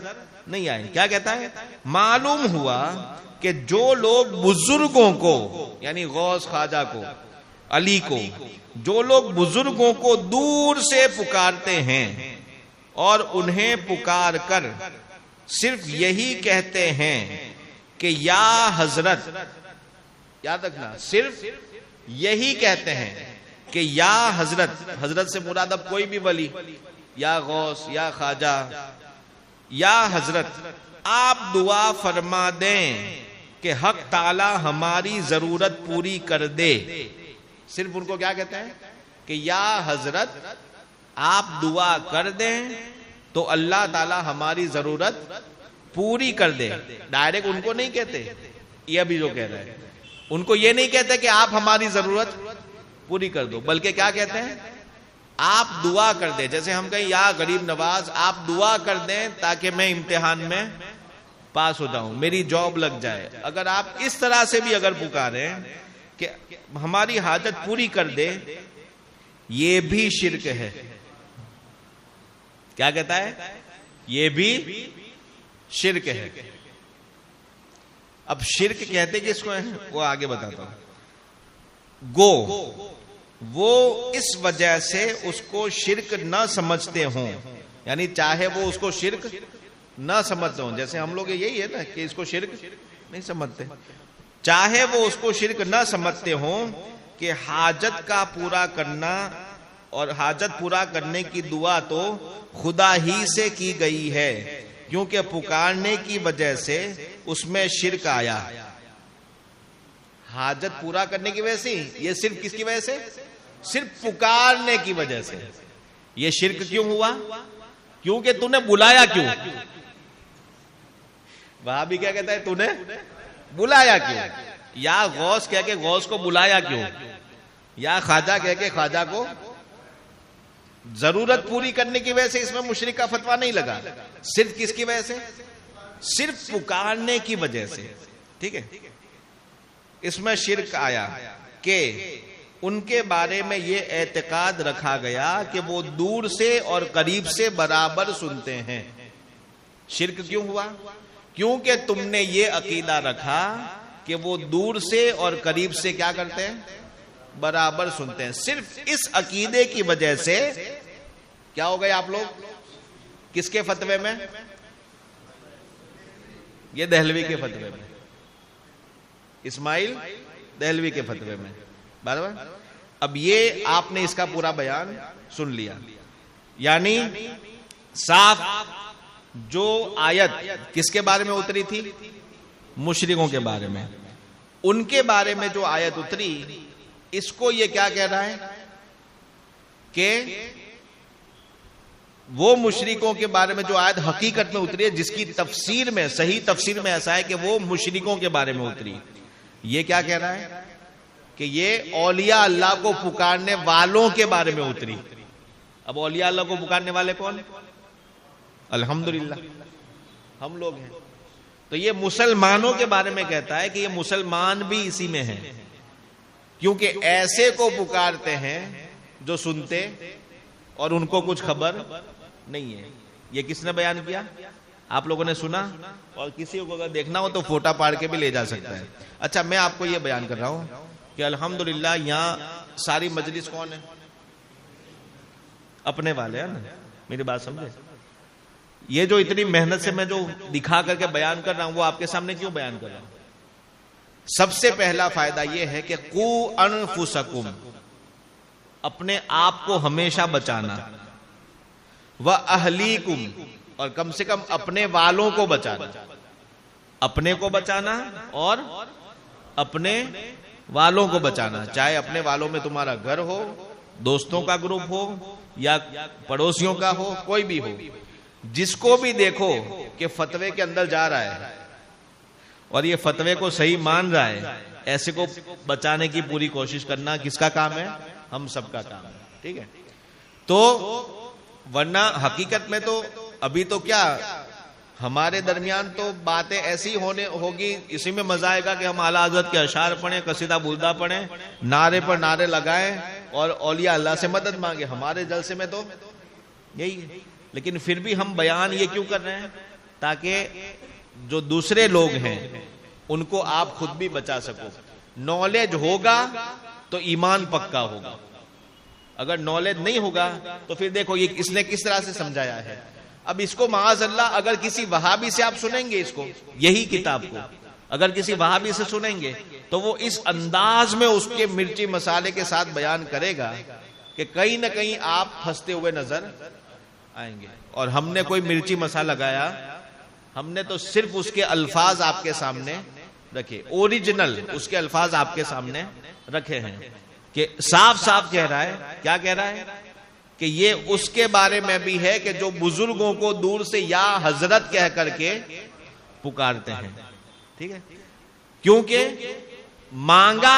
نہیں آئے. کیا کہتا ہے, معلوم ہوا کہ جو لوگ بزرگوں کو, یعنی غوث خواجہ کو, علی کو, جو لوگ بزرگوں کو دور سے پکارتے ہیں اور انہیں پکار کر صرف یہی کہتے ہیں کہ یا حضرت, یاد رکھنا, صرف یہی کہتے ہیں کہ یا حضرت. حضرت سے مراد اب کوئی بھی ولی, یا غوث یا خواجہ, یا حضرت آپ دعا فرما دیں کہ حق تعالی ہماری ضرورت پوری کر دے. صرف ان کو کیا کہتے ہیں کہ یا حضرت آپ دعا کر دیں تو اللہ تعالی ہماری ضرورت پوری کر دے. ڈائریکٹ ان کو نہیں کہتے, یہ ابھی جو کہہ رہے ہیں, ان کو یہ نہیں کہتے کہ آپ ہماری ضرورت پوری کر دو, بلکہ کیا کہتے ہیں, آپ دعا کر دیں. جیسے ہم کہیں یا غریب نواز آپ دعا کر دیں تاکہ میں امتحان میں پاس ہو جاؤں, میری جاب لگ جائے. اگر آپ اس طرح سے بھی اگر پکاریں کہ ہماری حاجت پوری کر دے, یہ بھی شرک ہے. کیا کہتا ہے, یہ بھی شرک ہے. اب شرک کہتے کس کو ہے وہ آگے بتاتا ہوں. گو وہ اس وجہ سے اس کو شرک نہ سمجھتے ہوں, یعنی چاہے وہ اس کو شرک نہ سمجھتے ہوں, جیسے ہم لوگ یہی ہے نا کہ اس کو شرک نہیں سمجھتے, چاہے وہ اس کو شرک نہ سمجھتے ہوں کہ حاجت کا پورا کرنا اور حاجت پورا کرنے کی دعا تو خدا ہی سے کی گئی ہے, کیونکہ پکارنے کی وجہ سے اس میں شرک آیا. حاجت پورا کرنے کی وجہ سے, یہ صرف کس کی وجہ سے, صرف پکارنے کی وجہ سے. یہ شرک کیوں ہوا, کیونکہ تو نے بلایا کیوں. وہاں بھی کیا کہتا ہے, تو نے بلایا کیوں. یا غوث کہہ کے غوث کو بلایا کیوں, یا خواجہ کہہ کے خواجہ کو. ضرورت پوری کرنے کی وجہ سے اس میں مشرک کا فتویٰ نہیں لگا, صرف کس کی وجہ سے, صرف پکارنے کی وجہ سے. ٹھیک ہے, اس میں شرک آیا کہ ان کے بارے میں یہ اعتقاد رکھا گیا کہ وہ دور سے اور قریب سے برابر سنتے ہیں. شرک کیوں ہوا, کیونکہ تم نے یہ عقیدہ رکھا کہ وہ دور سے اور قریب سے کیا کرتے ہیں, برابر سنتے ہیں. صرف اس عقیدے کی وجہ سے کیا ہو گئے آپ لوگ, کس کے فتوے میں, یہ دہلوی کے فتوے میں, اسماعیل دہلوی کے فتوے میں. برابر. اب یہ آپ نے اس کا پورا بیان سن لیا, یعنی صاف جو آیت کس کے بارے میں اتری تھی, مشرکوں کے بارے میں, ان کے بارے میں جو آیت اتری, اس کو یہ کیا کہہ رہا ہے کہ وہ مشرکوں کے بارے میں جو آیت حقیقت میں اتری ہے, جس کی تفسیر میں, صحیح تفسیر میں ایسا ہے کہ وہ مشرکوں کے بارے میں اتری, یہ کیا کہہ رہا ہے کہ یہ اولیاء اللہ کو پکارنے والوں کے بارے میں اتری. اب اولیاء اللہ کو پکارنے والے کون, الحمدللہ ہم لوگ ہیں. تو یہ مسلمانوں کے بارے میں کہتا ہے کہ یہ مسلمان بھی اسی میں ہیں, کیونکہ ایسے کو پکارتے ہیں جو سنتے اور ان کو کچھ خبر نہیں ہے. یہ کس نے بیان کیا, آپ لوگوں نے سنا, اور کسی کو اگر دیکھنا ہو تو فوٹا پاڑ کے بھی لے جا سکتا ہے. اچھا, میں آپ کو یہ بیان کر رہا ہوں کہ الحمدللہ یہاں ساری مجلس کون ہے, اپنے والے ہیں نا, میری بات سمجھے. یہ جو اتنی محنت سے میں جو دکھا کر کے بیان کر رہا ہوں وہ آپ کے سامنے کیوں بیان کر رہا ہوں. سب سے پہلا فائدہ یہ ہے کہ قو انفسکم, اپنے آپ کو ہمیشہ بچانا. وَأَهْلِيكُمْ، اور کم سے کم اپنے والوں کو بچانا، اپنے کو بچانا اور اپنے والوں کو بچانا، چاہے اپنے والوں میں تمہارا گھر ہو، دوستوں کا گروپ ہو یا پڑوسیوں کا ہو، کوئی بھی ہو، جس کو بھی دیکھو کہ فتوے کے اندر جا رہا ہے اور یہ فتوے کو صحیح مان رہا ہے، ایسے کو بچانے کی پوری کوشش کرنا کس کا کام ہے؟ ہم سب کا کام ہے، ٹھیک ہے؟ تو ورنہ حقیقت میں تو ابھی تو کیا ہمارے درمیان تو باتیں ایسی ہوگی، اسی میں مزہ آئے گا کہ ہم اعلیٰ حضرت کے اشعار پڑھیں، قصیدہ بلدہ پڑھیں، نعرے پر نعرے لگائیں اور اولیاء اللہ سے مدد مانگے. ہمارے جلسے میں تو یہی ہے. لیکن پھر بھی ہم بیان یہ کیوں کر رہے ہیں؟ تاکہ جو دوسرے لوگ ہیں ان کو آپ خود بھی بچا سکو. نالج ہوگا تو ایمان پکا ہوگا، اگر نالج نہیں ہوگا تو پھر دیکھو یہ اس نے کس طرح سے سمجھایا ہے. اب اس کو معاذ اللہ اگر کسی وہابی سے آپ سنیں گے، اس کو یہی کتاب کو اگر کسی وہابی سے سنیں گے تو وہ اس انداز میں اس کے مرچی مسالے کے ساتھ بیان کرے گا کہ کہیں نہ کہیں آپ پھنستے ہوئے نظر آئیں گے. اور ہم نے کوئی مرچی مسالہ لگایا، ہم نے تو صرف اس کے الفاظ آپ کے سامنے رکھے، اوریجنل اس کے الفاظ آپ کے سامنے رکھے ہیں کہ صاف صاف کہہ رہا ہے. کیا کہہ رہا ہے؟ کہ یہ اس کے بارے میں بھی ہے کہ جو بزرگوں کو دور سے یا حضرت کہہ کر کے پکارتے ہیں. ٹھیک ہے؟ کیونکہ مانگا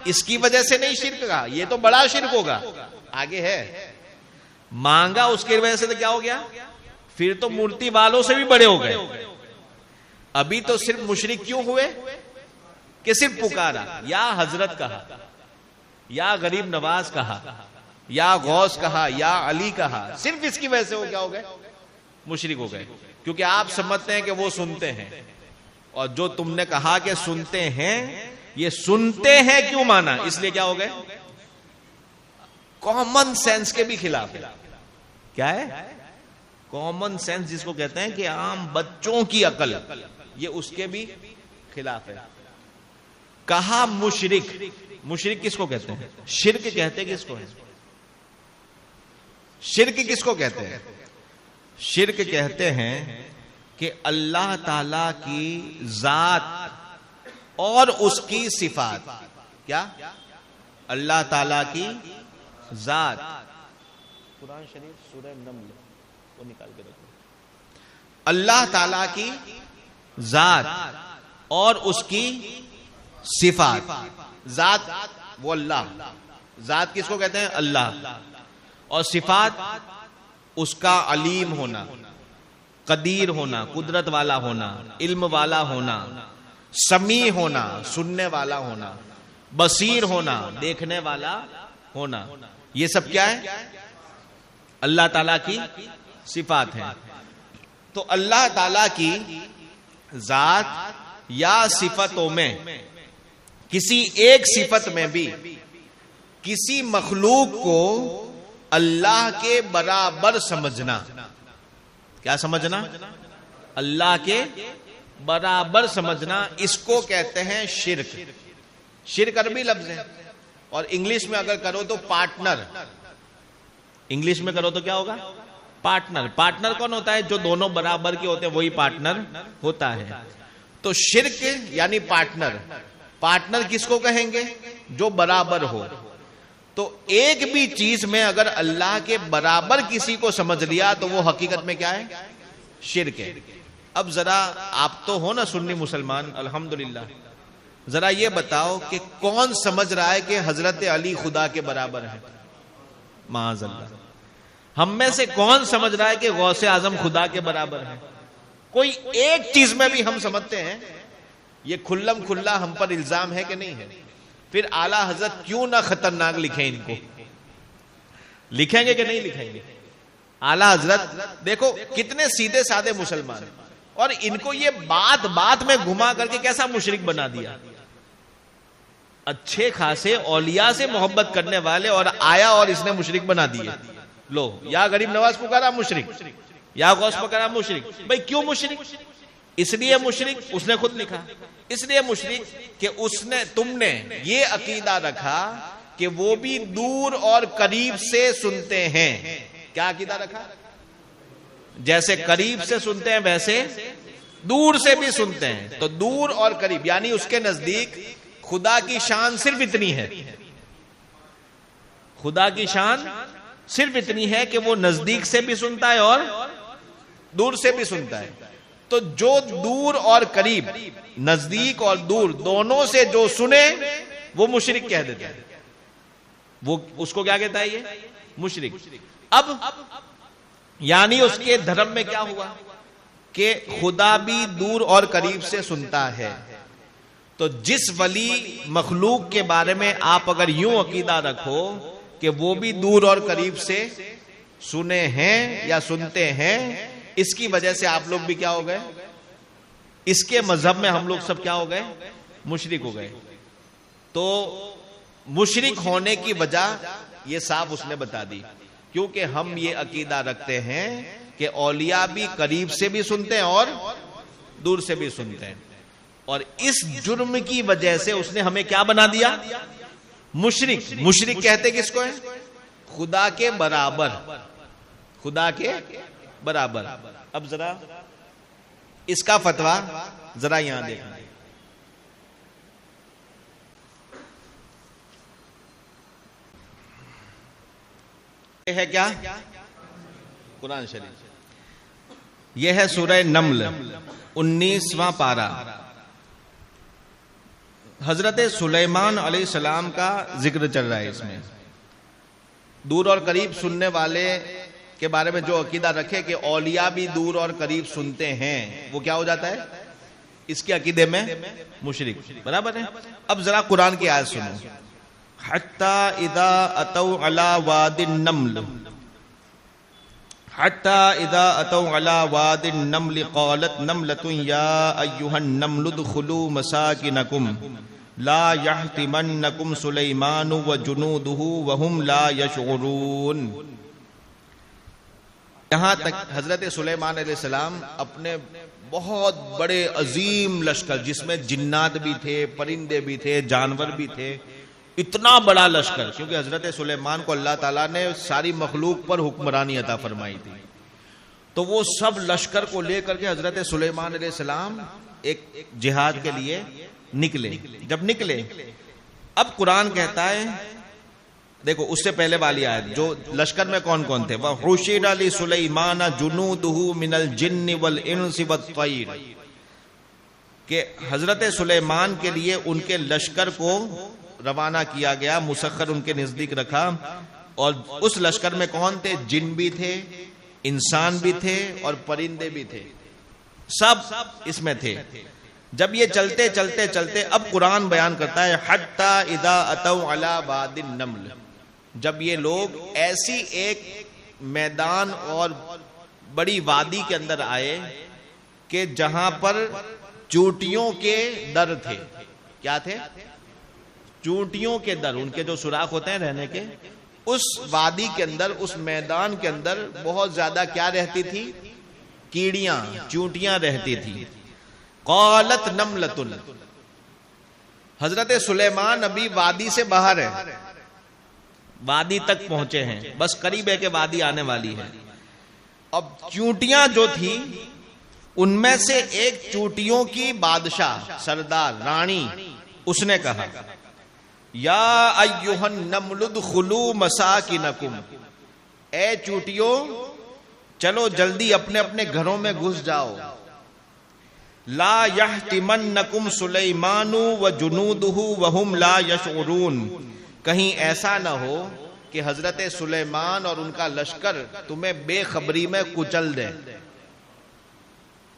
اس کی وجہ سے نہیں شرک کا، یہ تو بڑا شرک ہوگا. آگے ہے مانگا اس کی وجہ سے تو کیا ہو گیا؟ پھر تو مورتی والوں سے بھی بڑے ہو گئے. ابھی تو صرف مشرک کیوں ہوئے کہ صرف پکارا، یا حضرت کہا، یا غریب نواز کہا، یا غوث کہا، یا علی کہا، صرف اس کی وجہ سے وہ کیا ہو گئے؟ مشرک ہو گئے. کیونکہ آپ سمجھتے ہیں کہ وہ سنتے ہیں، اور جو تم نے کہا کہ سنتے ہیں، یہ سنتے ہیں کیوں مانا؟ اس لیے کیا ہو گئے؟ کامن سینس کے بھی خلاف ہے. کیا ہے کامن سینس؟ جس کو کہتے ہیں کہ عام بچوں کی عقل، یہ اس کے بھی خلاف ہے. کہا مشرک. مشرک کس کو کہتے ہیں؟ شرک کہتے کس کو ہے؟ شرک کس کو کہتے ہیں؟ شرک کہتے ہیں کہ اللہ تعالی کی ذات اور اس کی صفات. کیا؟ اللہ تعالی کی ذات. قرآن شریف سورہ نمل وہ نکال کے رکھو. اللہ تعالی کی ذات اور اس کی صفات. ذات وہ اللہ، ذات کس کو کہتے ہیں؟ اللہ. اور صفات اس کا علیم ہونا، قدیر ہونا، قدرت والا ہونا، علم والا ہونا، سمیع ہونا، سننے والا ہونا، بصیر ہونا، دیکھنے والا ہونا. یہ سب کیا ہے؟ اللہ تعالیٰ کی صفات ہیں. تو اللہ تعالیٰ کی ذات یا صفتوں میں کسی ایک صفت میں بھی کسی مخلوق کو اللہ کے برابر سمجھنا. کیا سمجھنا؟ اللہ کے برابر سمجھنا. اس کو کہتے ہیں شرک. شرک عربی لفظ ہے، اور انگلش میں اگر کرو تو پارٹنر. انگلش میں کرو تو کیا ہوگا؟ پارٹنر. پارٹنر کون ہوتا ہے؟ جو دونوں برابر کے ہوتے ہیں وہی پارٹنر ہوتا ہے. تو شرک یعنی پارٹنر. پارٹنر کس کو کہیں گے؟ جو برابر ہو. تو ایک بھی چیز میں اگر اللہ کے برابر کسی کو سمجھ لیا تو وہ حقیقت میں کیا ہے؟ شرک ہے. اب ذرا آپ تو ہو نا سنی مسلمان الحمدللہ، ذرا یہ بتاؤ کہ کون سمجھ رہا ہے کہ حضرت علی خدا کے برابر ہے؟ معاذ اللہ. ہم میں سے کون سمجھ رہا ہے کہ غوث اعظم خدا کے برابر ہے؟ کوئی ایک چیز میں بھی ہم سمجھتے ہیں. یہ کھلم کھلا ہم پر الزام ہے کہ نہیں ہے؟ پھر اعلیٰ حضرت کیوں نہ خطرناک لکھیں ان کو؟ لکھیں گے کہ نہیں لکھیں گے؟ اعلیٰ حضرت دیکھو کتنے سیدھے سادے مسلمان، اور ان کو یہ بات بات میں گھما کر کے کیسا مشرک بنا دیا. اچھے خاصے اولیاء سے محبت کرنے والے، اور آیا اور اس نے مشرک بنا دیا. لو، یا غریب نواز پکارا مشرک، یا غوث پکارا مشرک. بھائی کیوں مشرک؟ اس لیے مشرک اس نے خود لکھا، اس لیے مشرک کہ تم نے یہ عقیدہ رکھا کہ وہ بھی دور اور قریب سے سنتے ہیں. کیا عقیدہ رکھا؟ جیسے قریب سے سنتے ہیں ویسے دور سے بھی سنتے ہیں. تو دور اور قریب یعنی اس کے نزدیک خدا کی شان صرف اتنی ہے, خدا کی شان صرف اتنی ہے کہ وہ نزدیک سے بھی سنتا ہے اور دور سے بھی سنتا ہے. تو جو دور اور قریب, نزدیک اور دور دونوں سے جو سنے وہ مشرک کہہ دیتا ہے. وہ اس کو کیا کہتا ہے؟ یہ مشرک. اب یعنی اس کے دھرم میں کیا ہوا کہ خدا بھی دور اور قریب سے سنتا ہے. تو جس ولی مخلوق کے بارے میں آپ اگر یوں عقیدہ رکھو کہ وہ بھی دور اور قریب سے سنے ہیں یا سنتے ہیں, اس کی وجہ سے آپ لوگ بھی کیا ہو گئے؟ اس کے مذہب میں ہم لوگ سب کیا ہو گئے؟ مشرک ہو گئے. تو مشرک ہونے کی وجہ یہ صاف اس نے بتا دی, کیونکہ ہم یہ عقیدہ رکھتے ہیں کہ اولیاء بھی قریب سے بھی سنتے ہیں اور دور سے بھی سنتے ہیں. اور اس جرم کی وجہ سے اس نے ہمیں کیا بنا دیا؟ مشرک. مشرک کہتے کس کو ہے؟ خدا کے برابر, خدا کے برابر. اب ذرا اس کا فتویٰ ذرا یہاں دیکھیں. یہ ہے کیا؟ قرآن شریف. یہ ہے سورہ نمل 19واں پارہ. حضرت سلیمان علیہ السلام کا ذکر چل رہا ہے اس میں. دور اور قریب سننے والے کے بارے میں جو عقیدہ رکھے کہ اولیاء بھی دور اور قریب سنتے ہیں, وہ کیا ہو جاتا ہے؟ اس کے عقیدے میں مشرک. برابر ہے. اب ذرا قرآن کی آیت سنو. حتی اذا اتوا علی واد النمل, حتی اذا اتوا علی واد النمل قالت نملۃ یا ایھا النمل ادخلوا مساکنکم لا یحطمنکم سلیمان وجنودہ وہم لا یشعرون. یہاں تک حضرت سلیمان علیہ السلام اپنے بہت بڑے عظیم لشکر, جس میں جنات بھی تھے, پرندے بھی تھے, جانور بھی تھے, اتنا بڑا لشکر, کیونکہ حضرت سلیمان کو اللہ تعالیٰ نے ساری مخلوق پر حکمرانی عطا فرمائی تھی. تو وہ سب لشکر کو لے کر کے حضرت سلیمان علیہ السلام ایک جہاد کے لیے نکلے. جب نکلے, اب قرآن کہتا ہے, دیکھو اس سے پہلے والی آیت, جو لشکر میں کون کون تھے, وَحُشِرَ لِسُلَيْمَانَ جُنُودُهُ مِنَ الْجِنِّ وَالْإِنسِ وَالطَّيْرِ, کہ حضرت سلیمان کے لیے ان کے لشکر کو روانہ کیا گیا, مسخر ان کے نزدیک رکھا. اور اس لشکر میں کون تھے؟ جن بھی تھے, انسان بھی تھے اور پرندے بھی تھے, سب اس میں تھے. جب یہ چلتے چلتے چلتے, اب قرآن بیان کرتا ہے حتی اذا اتوا علی واد النمل, جب یہ لوگ ایسی ایک میدان اور بڑی وادی کے اندر آئے کہ جہاں پر چونٹیوں کے در تھے. کیا تھے؟ چونٹیوں کے در, ان کے جو سوراخ ہوتے ہیں رہنے کے. اس وادی کے اندر, اس میدان کے اندر بہت زیادہ کیا رہتی تھی؟ کیڑیاں, چونٹیاں رہتی تھی. قالت نملۃ, حضرت سلیمان ابھی وادی سے باہر ہے, وادی تک پہنچے ہیں, بس قریب ہے کہ وادی آنے والی ہے. اب چونٹیاں جو تھی ان میں سے ایک چونٹیوں کی بادشاہ, سردار, رانی, اس نے کہا یا ایھا النمل ادخلوا مساکنکم, اے چونٹیوں چلو جلدی اپنے اپنے گھروں میں گھس جاؤ. لا یحطمنکم سلیمان وجنودہ وہم لا یشعرون, کہیں ایسا نہ ہو کہ حضرت سلیمان اور ان کا لشکر تمہیں بے خبری میں کچل دیں,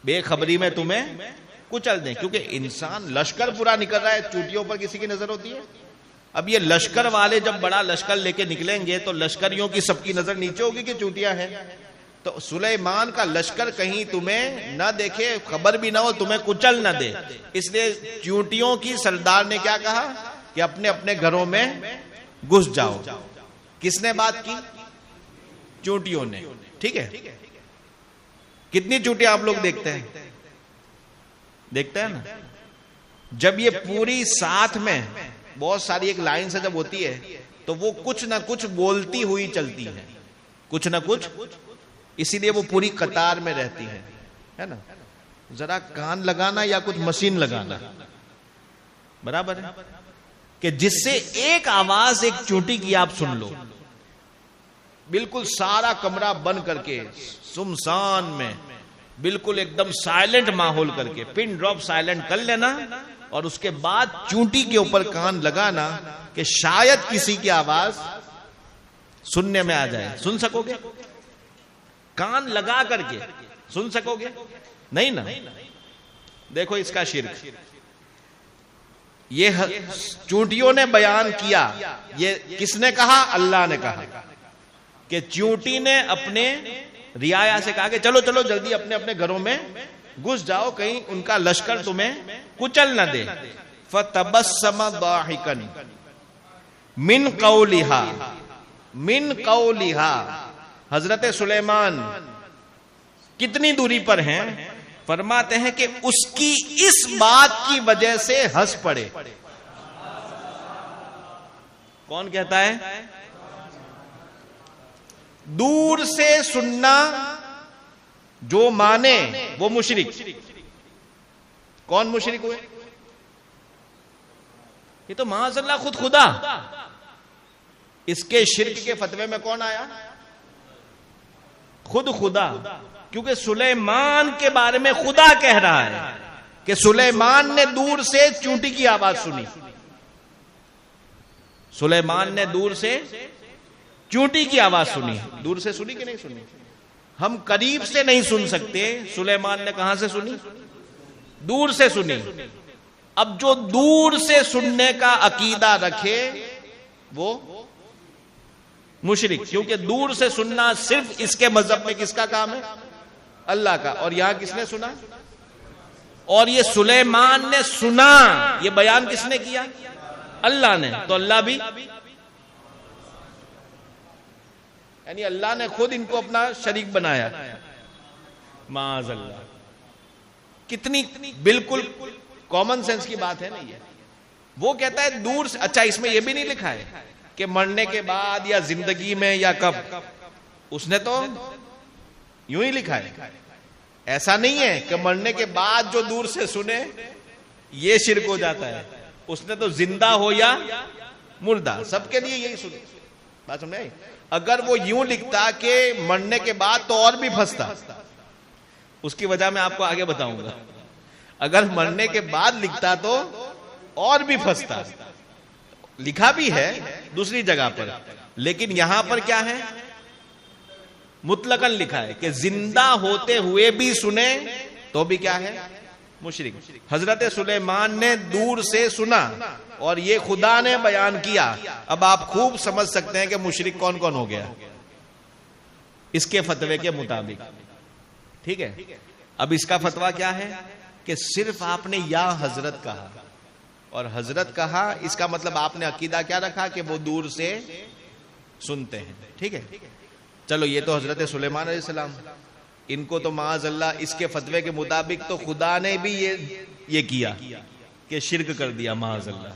بے خبری میں تمہیں کچل دیں. کیونکہ انسان لشکر پورا نکل رہا ہے, چونٹیوں پر کسی کی نظر ہوتی ہے؟ اب یہ لشکر والے جب بڑا لشکر لے کے نکلیں گے تو لشکریوں کی سب کی نظر نیچے ہوگی کہ چونٹیاں ہیں. تو سلیمان کا لشکر کہیں تمہیں نہ دیکھے, خبر بھی نہ ہو, تمہیں کچل نہ دے. اس لیے چونٹیوں کی سردار نے کیا کہا کہ اپنے اپنے گھروں میں گھس جاؤ. کس نے بات کی؟ چونٹیوں نے. ٹھیک ہے, کتنی چونٹیاں آپ لوگ دیکھتے ہیں؟ دیکھتے ہیں نا. جب یہ پوری ساتھ میں بہت ساری ایک لائن سے جب ہوتی ہے تو وہ کچھ نہ کچھ بولتی ہوئی چلتی ہے, کچھ نہ کچھ اسی لیے وہ پوری قطار میں رہتی ہیں، ہے نا. ذرا کان لگانا یا کچھ مشین لگانا برابر ہے کہ جس سے ایک آواز ایک چونٹی کی آپ سن لو، بالکل سارا کمرہ بند کر کے سمسان میں بالکل ایک دم سائلنٹ ماحول کر کے پن ڈراپ سائلنٹ کر لینا، اور اس کے بعد چونٹی کے اوپر کان لگانا کہ شاید کسی کی آواز سننے میں آ جائے. سن سکو گے؟ کان لگا کر کے سن سکو گے؟ نہیں نا. دیکھو اس کا شرک، یہ چونٹیوں نے بیان کیا. یہ کس نے کہا؟ اللہ نے کہا کہ چونٹی نے اپنے رعایا سے کہا کہ چلو چلو جلدی اپنے اپنے گھروں میں گھس جاؤ، کہیں ان کا لشکر تمہیں کچل نہ دے. فَتَبَسَّمَ ضَاحِكًا مِنْ قَوْلِهَا من قولها. حضرت سلیمان کتنی دوری پر ہیں؟ فرماتے ہیں کہ اس کی اس بات کی وجہ سے ہنس پڑے. کون کہتا ہے؟ دور سے سننا جو مانے وہ مشرک. کون مشرک ہوئے؟ یہ تو معاذ اللہ خود خدا. اس کے شرک کے فتوے میں کون آیا؟ خود خدا. کیونکہ سلیمان کے بارے میں خدا کہہ رہا ہے کہ سلیمان نے دور سے چونٹی کی آواز سنی. سلیمان نے دور سے چونٹی کی آواز سنی. دور سے سنی کہ نہیں سنی؟ ہم قریب سے نہیں سن سکتے، سلیمان نے کہاں سے سنی؟ دور سے سنی. اب جو دور سے سننے کا عقیدہ رکھے وہ مشرک، کیونکہ دور سے سننا صرف اس کے مذہب میں کس کا کام ہے؟ اللہ کا. اور یہاں کس نے سنا؟ اور یہ سلیمان نے سنا. یہ بیان کس نے کیا؟ اللہ نے. تو اللہ بھی، یعنی اللہ نے خود ان کو اپنا شریک بنایا. معاذ اللہ. کتنی بالکل کامن سینس کی بات ہے نا یہ. وہ کہتا ہے دور سے. اچھا اس میں یہ بھی نہیں لکھا ہے کہ مرنے کے بعد یا زندگی میں یا کب. اس نے تو یوں ہی لکھا ہے. ایسا نہیں ہے کہ مرنے کے بعد جو دور سے سنے یہ شرک ہو جاتا ہے. اس نے تو زندہ ہو یا مردہ سب کے لیے یہی سنے. بات سمجھ آئی؟ اگر وہ یوں لکھتا کہ مرنے کے بعد تو اور بھی پھنستا. اس کی وجہ میں آپ کو آگے بتاؤں گا. اگر مرنے کے بعد لکھتا تو اور بھی پھنستا. لکھا بھی ہے دوسری جگہ پر، لیکن یہاں پر کیا ہے؟ مطلقاً لکھا ہے کہ زندہ ہوتے ہوئے بھی سنے تو بھی کیا ہے؟ مشرک. حضرت سلیمان نے دور سے سنا اور یہ خدا نے بیان کیا. اب آپ خوب سمجھ سکتے ہیں کہ مشرک کون کون ہو گیا اس کے فتوے کے مطابق. ٹھیک ہے. اب اس کا فتویٰ کیا ہے کہ صرف آپ نے یا حضرت کہا اور حضرت کہا، اس کا مطلب آپ نے عقیدہ کیا رکھا کہ وہ دور سے سنتے ہیں. ٹھیک ہے. چلو یہ تو حضرت سلیمان علیہ السلام. ان کو تو معاذ اللہ اس کے فتوے کے مطابق تو خدا نے بھی یہ کیا کہ شرک کر دیا. معاذ اللہ.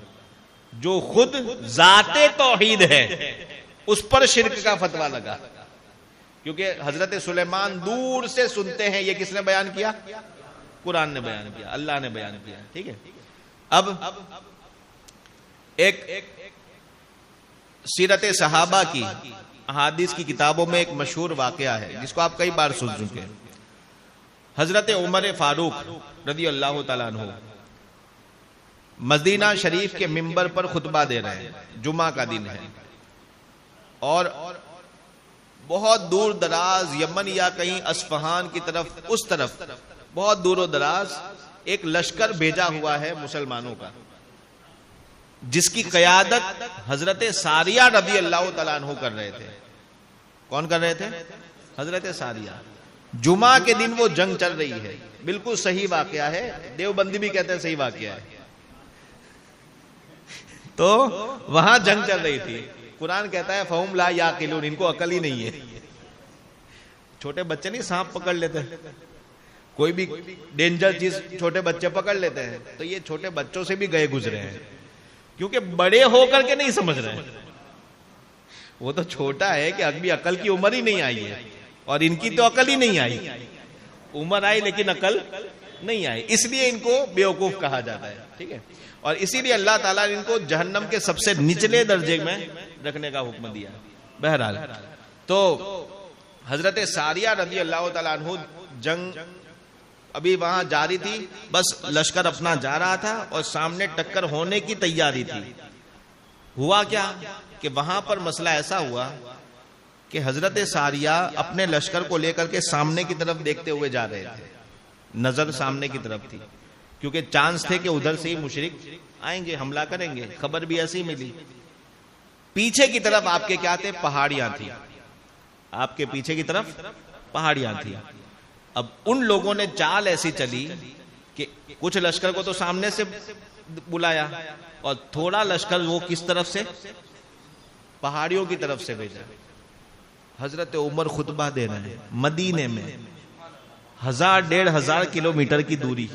جو خود ذات توحید ہے اس پر شرک کا فتویٰ لگا. کیونکہ حضرت سلیمان دور سے سنتے ہیں. یہ کس نے بیان کیا؟ قرآن نے بیان کیا، اللہ نے بیان کیا. ٹھیک ہے. اب ایک سیرت صحابہ کی احادیث کی کتابوں میں ایک مشہور واقعہ ہے جس کو آپ کئی بار سن چکے ہیں. حضرت عمر فاروق رضی اللہ تعالیٰ عنہ مدینہ شریف کے منبر پر خطبہ دے رہے ہیں. جمعہ کا دن ہے اور بہت دور دراز یمن یا کہیں اصفہان کی طرف، اس طرف بہت دور و دراز ایک لشکر بھیجا ہوا ہے مسلمانوں کا، جس کی قیادت حضرت ساریہ رضی اللہ تعالیٰ عنہ کر رہے تھے. کون کر رہے تھے؟ حضرت ساریہ. جمعہ کے دن وہ جنگ چل رہی ہے. بالکل صحیح واقعہ ہے. دیوبندی بھی کہتے ہیں صحیح واقعہ ہے. تو وہاں جنگ چل رہی تھی. قرآن کہتا ہے فہم لا یاقلون، ان کو عقل ہی نہیں ہے. چھوٹے بچے نہیں سانپ پکڑ لیتے، کوئی بھی ڈینجر چیز چھوٹے بچے پکڑ لیتے ہیں، تو یہ چھوٹے بچوں سے بھی گئے گزرے ہیں کیونکہ بڑے ہو کر کے نہیں سمجھ رہے. وہ تو چھوٹا ہے کہ ابھی عقل کی عمر ہی نہیں آئی ہے. اور ان کی تو عقل ہی نہیں آئی. عمر آئی لیکن عقل نہیں آئی, اس لیے ان کو بیوقوف کہا جاتا ہے. ٹھیک ہے, اور اسی لیے اللہ تعالیٰ نے ان کو جہنم کے سب سے نچلے درجے میں رکھنے کا حکم دیا. بہرحال تو حضرت ساریہ رضی اللہ تعالیٰ عنہ جنگ ابھی وہاں جاری تھی, بس لشکر اپنا جا رہا تھا اور سامنے ٹکر ہونے کی تیاری تھی. ہوا کیا کہ وہاں پر مسئلہ ایسا ہوا کہ حضرت ساریہ اپنے لشکر کو لے کر کے سامنے کی طرف دیکھتے ہوئے جا رہے تھے. نظر سامنے کی طرف تھی, کیونکہ چانس تھے کہ ادھر سے ہی مشرک آئیں گے, حملہ کریں گے. خبر بھی ایسی ملی. پیچھے کی طرف آپ کے کیا تھے, پہاڑیاں تھی. آپ کے پیچھے کی طرف پہاڑیاں تھی. اب ان لوگوں نے چال ایسی چلی کہ کچھ لشکر کو تو سامنے سے بلایا اور تھوڑا لشکر وہ کس طرف سے, پہاڑیوں کی طرف سے بھیجا. حضرت عمر خطبہ دے رہے ہیں مدینے میں, 1000-1500 کلومیٹر کی دوری.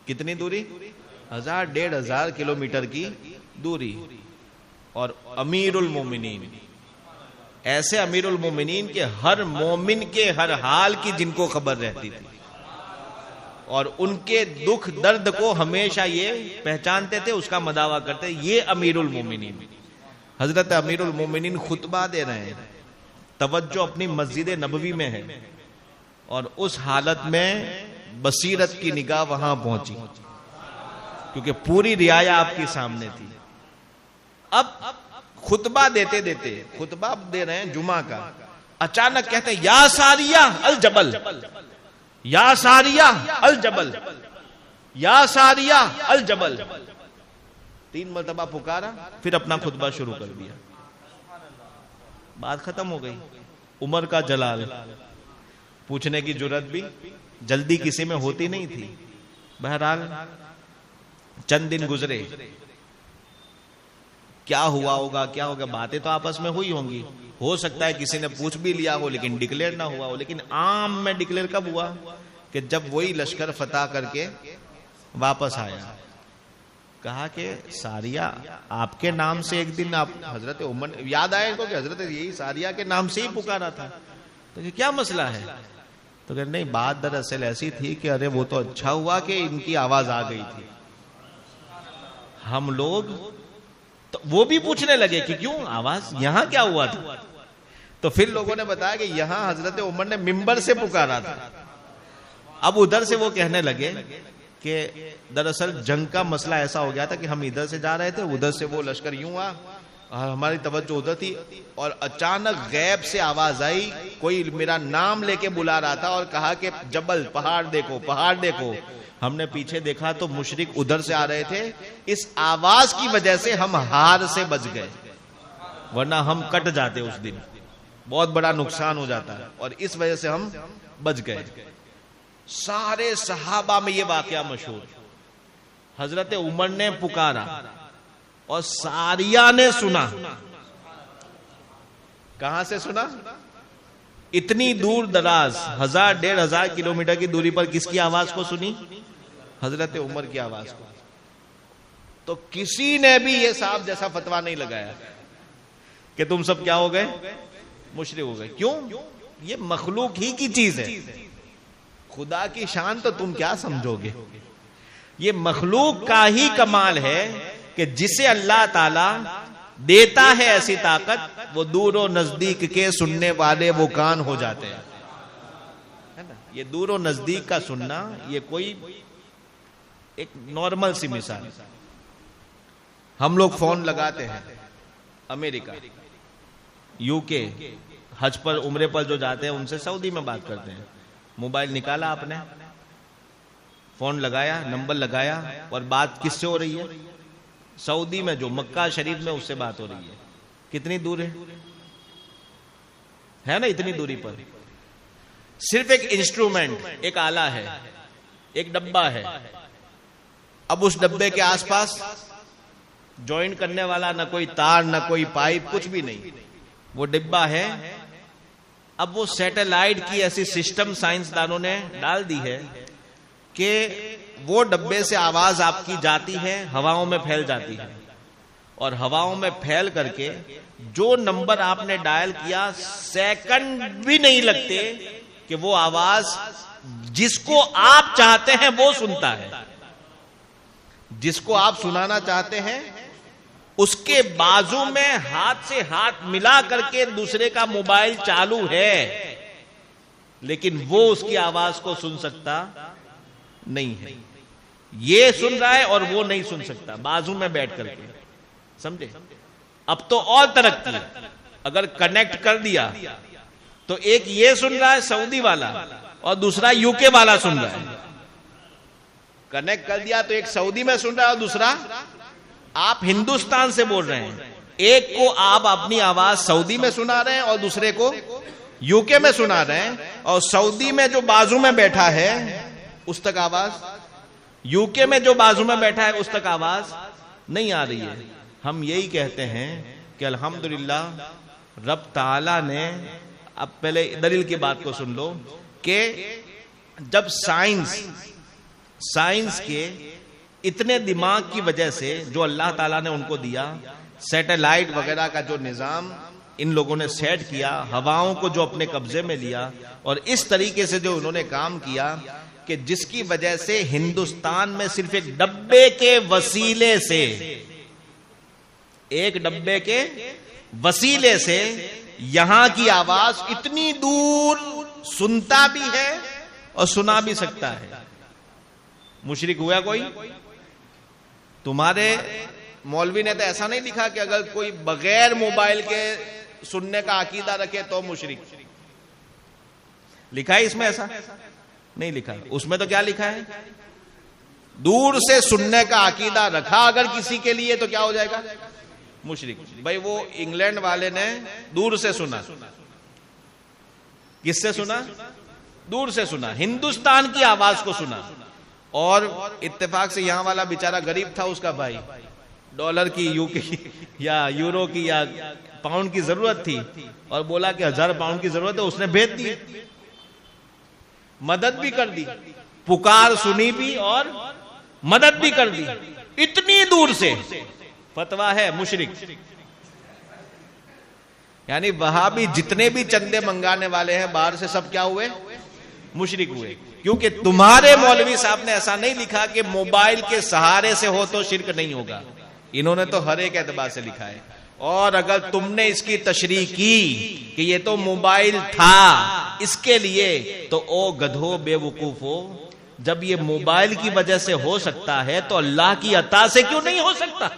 کتنی دوری؟ 1000-1500 کلومیٹر کی دوری. اور امیر المومنین, ایسے امیر المومنین کے ہر مومن کے ہر حال کی جن کو خبر رہتی تھی, اور ان کے دکھ درد کو ہمیشہ یہ پہچانتے تھے, اس کا مداوا کرتے. یہ امیر المومنین حضرت امیر المومنین خطبہ دے رہے ہیں, توجہ اپنی مسجد نبوی میں ہے, اور اس حالت میں بصیرت کی نگاہ وہاں پہنچی, کیونکہ پوری رعایا آپ کے سامنے تھی. اب خطبہ دیتے دیتے, خطبہ دے رہے ہیں جمعہ کا, اچانک کہتے ہیں یا ساریہ الجبل, یا ساریہ الجبل, یا ساریہ الجبل. 3 مرتبہ پکارا, پھر اپنا خطبہ شروع کر دیا. بات ختم ہو گئی. عمر کا جلال, پوچھنے کی جرات بھی جلدی کسی میں ہوتی نہیں تھی. بہرحال چند دن گزرے, کیا ہوا ہوگا, کیا ہوگا, باتیں تو آپس میں ہوئی ہوں گی. ہو سکتا ہے کسی نے پوچھ بھی لیا ہو لیکن ڈکلیئر نہ ہوا ہو. لیکن عام میں ڈکلیئر کب ہوا کہ جب وہی لشکر فتح کر کے واپس آیا. کہا کہ ساریہ آپ کے نام سے ایک دن آپ, حضرت عمر یاد آئے ان کو کہ حضرت یہی ساریہ کے نام سے ہی پکارا تھا. تو کیا مسئلہ ہے؟ تو کہ نہیں, بات دراصل ایسی تھی کہ ارے وہ تو اچھا ہوا کہ ان کی آواز آ گئی تھی. ہم لوگ تو وہ بھی پوچھنے لگے کہ کیوں آواز, یہاں کیا ہوا تھا. تو پھر لوگوں نے بتایا کہ یہاں حضرت عمر نے ممبر سے پکارا تھا. اب ادھر سے وہ کہنے لگے کہ دراصل جنگ کا مسئلہ ایسا ہو گیا تھا کہ ہم ادھر سے جا رہے تھے, ادھر سے وہ لشکر یوں آ, ہماری توجہ ادھر تھی, اور اچانک غیب سے آواز آئی, کوئی میرا نام لے کے بلا رہا تھا اور کہا کہ جبل, پہاڑ دیکھو, پہاڑ دیکھو. ہم نے پیچھے دیکھا تو مشرک ادھر سے آ رہے تھے. اس آواز کی وجہ سے ہم ہار سے بچ گئے, ورنہ ہم کٹ جاتے اس دن, بہت بڑا نقصان ہو جاتا ہے, اور اس وجہ سے ہم بچ گئے. سارے صحابہ میں یہ واقعہ مشہور. حضرت عمر نے پکارا اور ساریہ نے سنا. کہاں سے سنا؟ اتنی دور دراز 1000-1500 کلومیٹر کی دوری پر کس کی آواز کو سنی؟ حضرت عمر کی آواز کو. تو کسی نے بھی یہ صاحب جیسا فتویٰ نہیں لگایا کہ تم سب کیا ہو گئے, مشرک ہو گئے. کیوں؟ یہ مخلوق ہی کی چیز ہے. خدا کی شان تو تم کیا سمجھو گے. یہ مخلوق کا ہی کمال ہے کہ جسے اللہ تعالی دیتا ہے ایسی طاقت, وہ دور و نزدیک کے سننے والے وہ کان ہو جاتے ہیں. یہ دور و نزدیک کا سننا, یہ کوئی ایک نارمل سی مثال. ہم لوگ فون لگاتے ہیں امریکہ, یو کے, حج پر عمرے پر جو جاتے ہیں ان سے سعودی میں بات کرتے ہیں. موبائل نکالا آپ نے, فون لگایا, نمبر لگایا, اور بات کس سے ہو رہی ہے؟ سعودی میں جو مکہ شریف میں, اس سے بات ہو رہی ہے. کتنی دور ہے نا, اتنی دوری پر. صرف ایک انسٹرومنٹ, ایک آلہ ہے, ایک ڈبہ ہے. اب اس ڈبے کے آس پاس جوائنٹ کرنے والا نہ کوئی تار, نہ کوئی پائپ, کچھ بھی نہیں. وہ ڈبہ ہے. اب وہ سیٹلائٹ کی ایسی سسٹم سائنسدانوں نے ڈال دی ہے کہ وہ ڈبے سے آواز آپ کی جاتی ہے, ہواؤں میں پھیل جاتی ہے, اور ہواؤں میں پھیل کر کے جو نمبر آپ نے ڈائل کیا سیکنڈ بھی نہیں لگتے کہ وہ آواز جس کو آپ چاہتے ہیں وہ سنتا ہے. جس کو آپ سنانا چاہتے ہیں اس کے بازو میں ہاتھ سے ہاتھ ملا کر کے دوسرے کا موبائل چالو ہے, لیکن وہ اس کی آواز کو سن سکتا نہیں ہے. یہ سن رہا ہے اور وہ نہیں سن سکتا بازو میں بیٹھ کر کے. سمجھے؟ اب تو اور ترقی, اگر کنیکٹ کر دیا تو ایک یہ سن رہا ہے سعودی والا اور دوسرا یو کے والا سن رہا ہے. کنیکٹ کر دیا تو ایک سعودی میں سن رہا ہے اور دوسرا آپ ہندوستان سے بول رہے ہیں, ایک کو آپ اپنی آواز سعودی میں سنا رہے ہیں اور دوسرے کو یو کے میں سنا رہے ہیں, اور سعودی میں جو بازو میں بیٹھا ہے اس تک آواز, یو کے میں جو بازو میں بیٹھا ہے اس تک آواز نہیں آ رہی ہے. ہم یہی کہتے ہیں کہ الحمدللہ رب تعالی نے, اب پہلے دلیل کی بات کو سن لو, کہ جب سائنس کے اتنے دماغ کی وجہ سے جو اللہ تعالیٰ نے ان کو دیا, سیٹلائٹ وغیرہ کا جو نظام ان لوگوں نے سیٹ کیا, ہواؤں کو جو اپنے قبضے میں لیا, اور اس طریقے سے جو انہوں نے کام کیا کہ جس کی وجہ سے ہندوستان میں صرف ایک ڈبے کے وسیلے سے, ایک ڈبے کے وسیلے سے یہاں کی آواز اتنی دور سنتا بھی ہے اور سنا بھی سکتا ہے. مشرک ہوا کوئی؟ تمہارے مولوی نے تو ایسا نہیں لکھا کہ اگر کوئی بغیر موبائل کے سننے کا عقیدہ رکھے تو مشرک. لکھا ہے اس میں؟ ایسا نہیں لکھا. اس میں تو کیا لکھا ہے؟ دور سے سننے کا عقیدہ رکھا اگر کسی کے لیے تو کیا ہو جائے گا؟ مشرک. بھائی وہ انگلینڈ والے نے دور سے سنا. کس سے سنا؟ دور سے سنا, ہندوستان کی آواز کو سنا. اور اتفاق سے یہاں والا بیچارہ غریب تھا, اس کا بھائی ڈالر کی, یو کی یا یورو کی یا پاؤنڈ کی ضرورت تھی, اور بولا کہ 1000 پاؤنڈ کی ضرورت ہے, اس نے بھیج دی, مدد بھی کر دی, پکار سنی بھی اور مدد بھی کر دی. اتنی دور سے فتویٰ ہے مشرک. یعنی وہاں بھی جتنے بھی چندے منگانے والے ہیں باہر سے سب کیا ہوئے؟ مشرک ہوئے. کیونکہ تمہارے مولوی صاحب نے ایسا نہیں لکھا کہ موبائل کے سہارے سے ہو تو شرک نہیں ہوگا. انہوں نے تو ہر ایک اعتبار سے لکھا ہے. اور اگر تم نے اس کی تشریح کی کہ یہ تو موبائل تھا اس کے لیے, تو او گدھو بے وقوف ہو, جب یہ موبائل کی وجہ سے ہو سکتا ہے تو اللہ کی عطا سے کیوں نہیں ہو سکتا؟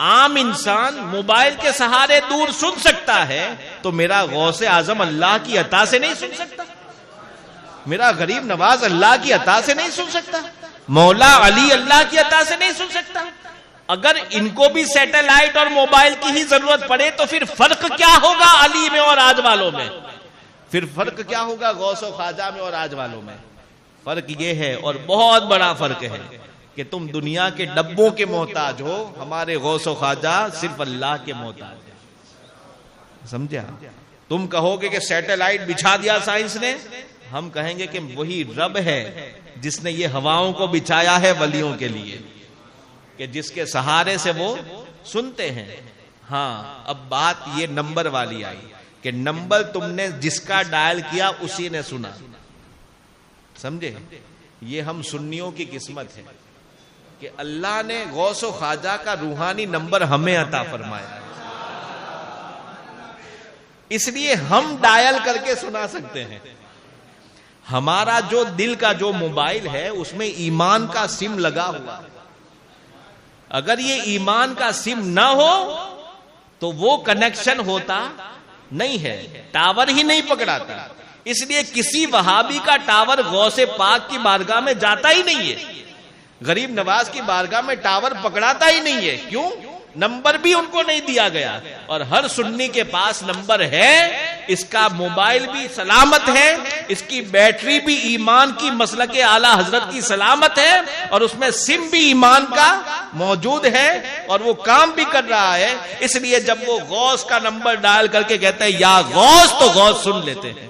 عام انسان موبائل کے سہارے دور سن سکتا ہے, تو میرا غوث اعظم اللہ کی عطا سے نہیں سن سکتا؟ میرا غریب نواز اللہ کی عطا سے نہیں سن سکتا؟ مولا علی اللہ کی عطا سے نہیں سن سکتا؟ اگر ان کو بھی سیٹلائٹ اور موبائل کی ہی ضرورت پڑے تو پھر فرق کیا ہوگا علی میں اور آج والوں میں؟ پھر فرق کیا ہوگا غوث و خواجہ میں اور آج والوں میں؟ فرق یہ ہے, اور بہت بڑا فرق ہے, کہ تم دنیا کے ڈبوں کے محتاج ہو, ہمارے غوث و خواجہ صرف اللہ کے محتاج ہے. سمجھا؟ تم کہو گے کہ سیٹلائٹ بچھا دیا سائنس نے, ہم کہیں گے کہ وہی رب ہے جس نے یہ ہواؤں کو بچھایا ہے ولیوں کے لیے, کہ جس کے سہارے سے وہ سنتے ہیں. ہاں, اب بات یہ نمبر والی آئی کہ نمبر تم نے جس کا ڈائل کیا اسی نے سنا. سمجھے؟ یہ ہم سنیوں کی قسمت ہے کہ اللہ نے غوث و خواجہ کا روحانی نمبر ہمیں عطا فرمایا, اس لیے ہم ڈائل کر کے سنا سکتے ہیں. ہمارا جو دل کا جو موبائل ہے اس میں ایمان کا سم لگا ہوا, اگر یہ ایمان کا سم نہ ہو تو وہ کنیکشن ہوتا نہیں ہے, ٹاور ہی نہیں پکڑاتا. اس لیے کسی وہابی کا ٹاور غوث پاک کی بارگاہ میں جاتا ہی نہیں ہے, غریب نواز کی بارگاہ میں ٹاور پکڑاتا ہی نہیں ہے. کیوں؟ نمبر بھی ان کو نہیں دیا گیا. اور ہر سنی کے پاس نمبر ہے, اس کا موبائل بھی سلامت ہے, اس کی بیٹری بھی ایمان کی مسلک اعلی حضرت کی سلامت ہے, اور اس میں سم بھی ایمان کا موجود ہے اور وہ کام بھی کر رہا ہے. اس لیے جب وہ غوث کا نمبر ڈائل کر کے کہتے ہیں یا غوث, تو غوث سن لیتے ہیں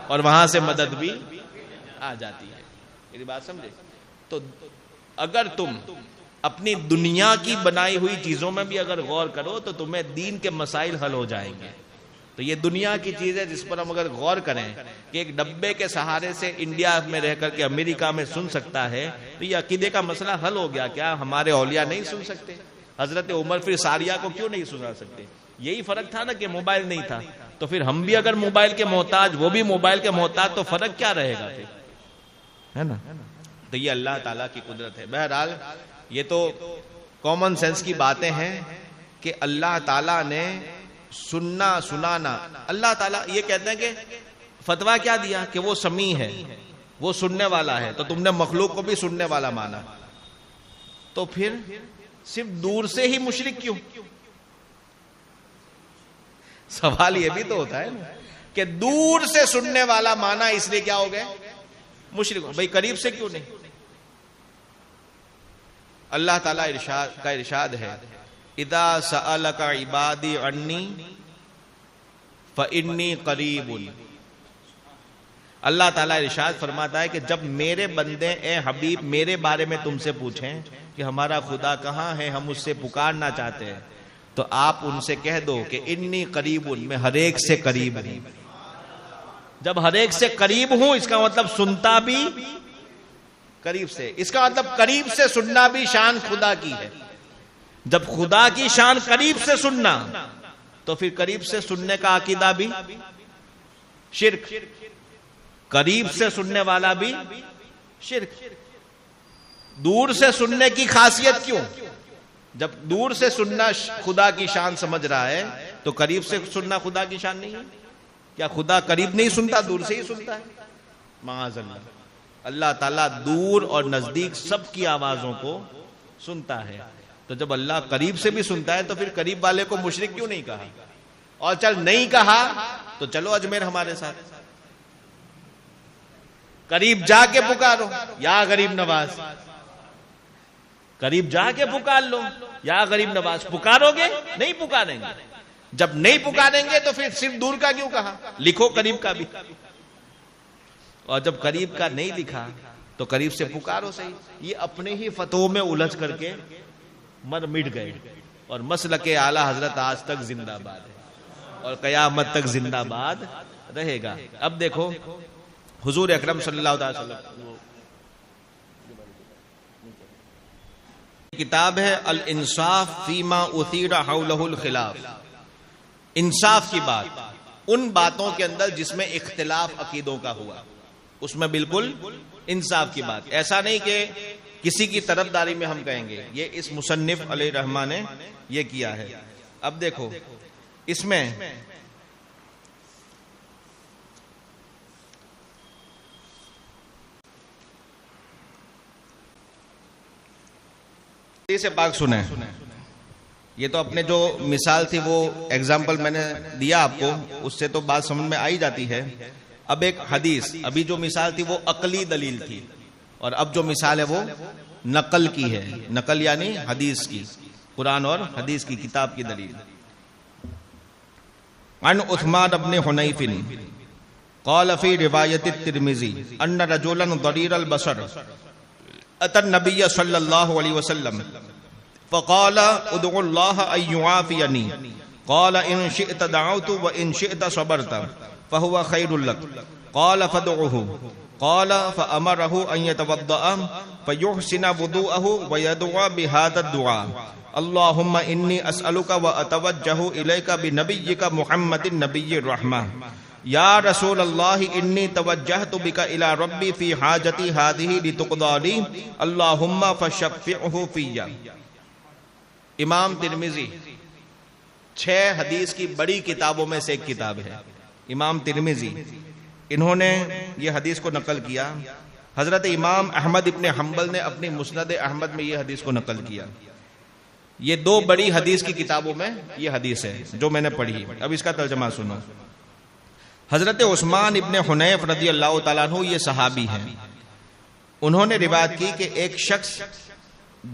اور وہاں سے مدد بھی آ جاتی ہے. میری بات سمجھے؟ تو اگر تم اپنی دنیا کی بنائی ہوئی چیزوں میں بھی اگر غور کرو تو تمہیں دین کے مسائل حل ہو جائیں گے. تو یہ دنیا کی چیز ہے جس پر ہم اگر غور کریں کہ ایک ڈبے کے سہارے سے انڈیا میں رہ کر کے امریکہ میں سن سکتا ہے, تو یہ عقیدے کا مسئلہ حل ہو گیا. کیا ہمارے اولیاء نہیں سن سکتے؟ حضرت عمر پھر ساریہ کو کیوں نہیں سنا سکتے؟ یہی فرق تھا نا کہ موبائل نہیں تھا. تو پھر ہم بھی اگر موبائل کے محتاج, وہ بھی موبائل کے محتاج, تو فرق کیا رہے گا پھر, ہے نا؟ تو یہ اللہ تعالیٰ کی قدرت ہے. بہرحال یہ تو کامن سینس کی باتیں ہیں کہ اللہ تعالیٰ نے سننا سنانا, اللہ تعالیٰ یہ کہتے ہیں کہ فتویٰ کیا دیا کہ وہ سمیع ہے, وہ سننے والا ہے, تو تم نے مخلوق کو بھی سننے والا مانا. تو پھر صرف دور سے ہی مشرک کیوں؟ سوال یہ بھی تو ہوتا ہے نا کہ دور سے سننے والا مانا, اس لیے کیا ہو گئے مشرک. بھائی قریب سے کیوں نہیں؟ اللہ تعالیٰ کا ارشاد ہے اذا سألک عبادی عنی فإنی قریب. اللہ تعالیٰ ارشاد فرماتا ہے کہ جب میرے بندے اے حبیب میرے بارے میں تم سے پوچھیں کہ ہمارا خدا کہاں ہے, ہم اس سے پکارنا چاہتے ہیں, تو آپ ان سے کہہ دو کہ انی قریب, میں ہر ایک سے قریب ہوں. جب ہر ایک سے قریب ہوں اس کا مطلب سنتا بھی قریب سے, اس کا مطلب قریب سے سننا بھی شان خدا کی ہے. جب خدا کی شان قریب سے سننا, تو پھر قریب سے سننے کا عقیدہ بھی شرک, قریب سے سننے والا بھی شرک. دور سے سننے کی خاصیت کیوں؟ جب دور سے سننا خدا کی شان سمجھ رہا ہے تو قریب سے سننا خدا کی شان نہیں ہے؟ کیا خدا قریب نہیں سنتا, دور سے ہی سنتا ہے؟ معاذ اللہ. اللہ تعالیٰ دور اور نزدیک سب کی آوازوں کو سنتا ہے. تو جب اللہ قریب سے بھی سنتا ہے تو پھر قریب والے کو مشرک کیوں نہیں کہا؟ اور چل نہیں کہا تو چلو اجمیر ہمارے ساتھ, قریب جا کے پکارو یا غریب نواز, قریب جا کے پکار لو یا غریب نواز. پکارو گے؟ نہیں پکاریں گے. جب نہیں پکاریں گے تو پھر صرف دور کا کیوں کہا؟ لکھو قریب کا بھی. اور جب قریب کا نہیں لکھا تو قریب سے پکارو صحیح. یہ اپنے ہی فتووں میں الجھ کر کے مر مٹ گئے, اور مسلک اعلی حضرت آج تک زندہ باد ہے اور قیامت تک زندہ باد رہے گا. اب دیکھو حضور اکرم صلی اللہ علیہ وسلم کتاب ہے الانصاف فیما اثیر حولہ الخلاف, انصاف کی بات ان باتوں کے اندر جس میں اختلاف عقیدوں کا ہوا, اس میں بالکل انصاف کی بات. ایسا نہیں کہ کسی کی طرفداری میں ہم کہیں گے, یہ اس مصنف علیہ الرحمٰن نے یہ کیا ہے. اب دیکھو اس میں سے پاک سنیں. یہ تو اپنے جو مثال تھی وہ ایگزامپل میں نے دیا آپ کو, اس سے تو بات سمجھ میں آئی جاتی ہے. اب ایک حدیث, ابھی جو مثال تھی وہ عقلی دلیل تھی, اور اب جو مثال ہے وہ نقل کی ہے. نقل یعنی حدیث کی, قرآن اور حدیث کی کتاب کی دلیل. عن عثمان بن حنیف قال فی روایت الترمذی ان رجلا ضریر البصر اتى النبي صلى الله عليه وسلم فقال ادعو الله ان يعافيني قال ان شئت دعوت وان شئت صبرت فهو خير لك قال فادعه قال فامره ان يتوضا فيحسن وضوءه ويدعو بهذا الدعاء اللهم اني اسالك واتوجه اليك بنبيك محمد النبي الرحمه یا رسول اللہ انی توجہت بک الی ربی فی حاجتی ہذہ لتقضی لی اللہم فشفعہ فی. امام ترمذی 6 حدیث کی بڑی کتابوں میں سے ایک کتاب ہے. امام ترمذی انہوں نے یہ حدیث کو نقل کیا. حضرت امام احمد ابن حنبل نے اپنی مسند احمد میں یہ حدیث کو نقل کیا. یہ 2 بڑی حدیث کی کتابوں میں یہ حدیث ہے جو میں نے پڑھی. اب اس کا ترجمہ سنو. حضرت عثمان ابن حنیف رضی اللہ تعالیٰ عنہ یہ صحابی ہیں. انہوں نے روایت کی کہ ایک شخص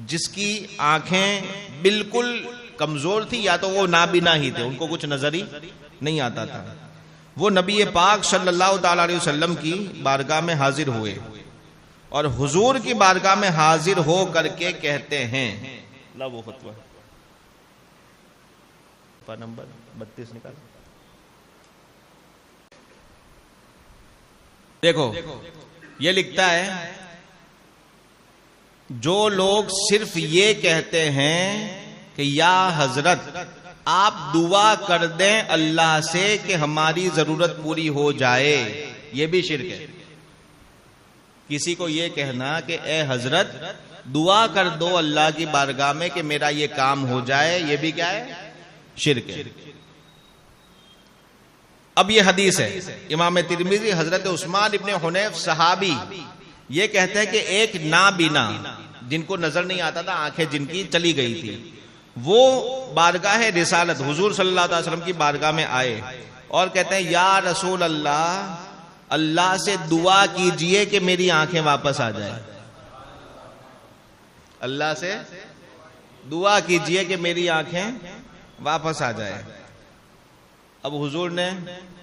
جس کی آنکھیں بالکل کمزور تھی, یا تو وہ نابینا ہی تھے, ان کو کچھ نظر ہی نہیں آتا تھا, وہ نبی پاک صلی اللہ تعالیٰ علیہ وسلم کی بارگاہ میں حاضر ہوئے اور حضور کی بارگاہ میں حاضر ہو کر کے کہتے ہیں، لا وہ فتویٰ نمبر 32 نکال، دیکھو یہ لکھتا ہے جو لوگ صرف یہ کہتے ہیں کہ یا حضرت آپ دعا کر دیں اللہ سے کہ ہماری ضرورت پوری ہو جائے، یہ بھی شرک ہے۔ کسی کو یہ کہنا کہ اے حضرت دعا کر دو اللہ کی بارگاہ میں کہ میرا یہ کام ہو جائے، یہ بھی کیا ہے؟ شرک ہے۔ اب یہ حدیث ہے امام ترمذی، حضرت عثمان ابن حنیف صحابی یہ کہتے ہیں کہ ایک نابینا جن کو نظر نہیں آتا تھا، آنکھیں جن کی چلی گئی تھی، وہ بارگاہ رسالت حضور صلی اللہ علیہ وسلم کی بارگاہ میں آئے اور کہتے ہیں یا رسول اللہ، اللہ سے دعا کیجئے کہ میری آنکھیں واپس آ جائیں، اللہ سے دعا کیجئے کہ میری آنکھیں واپس آ جائیں۔ اب حضور نے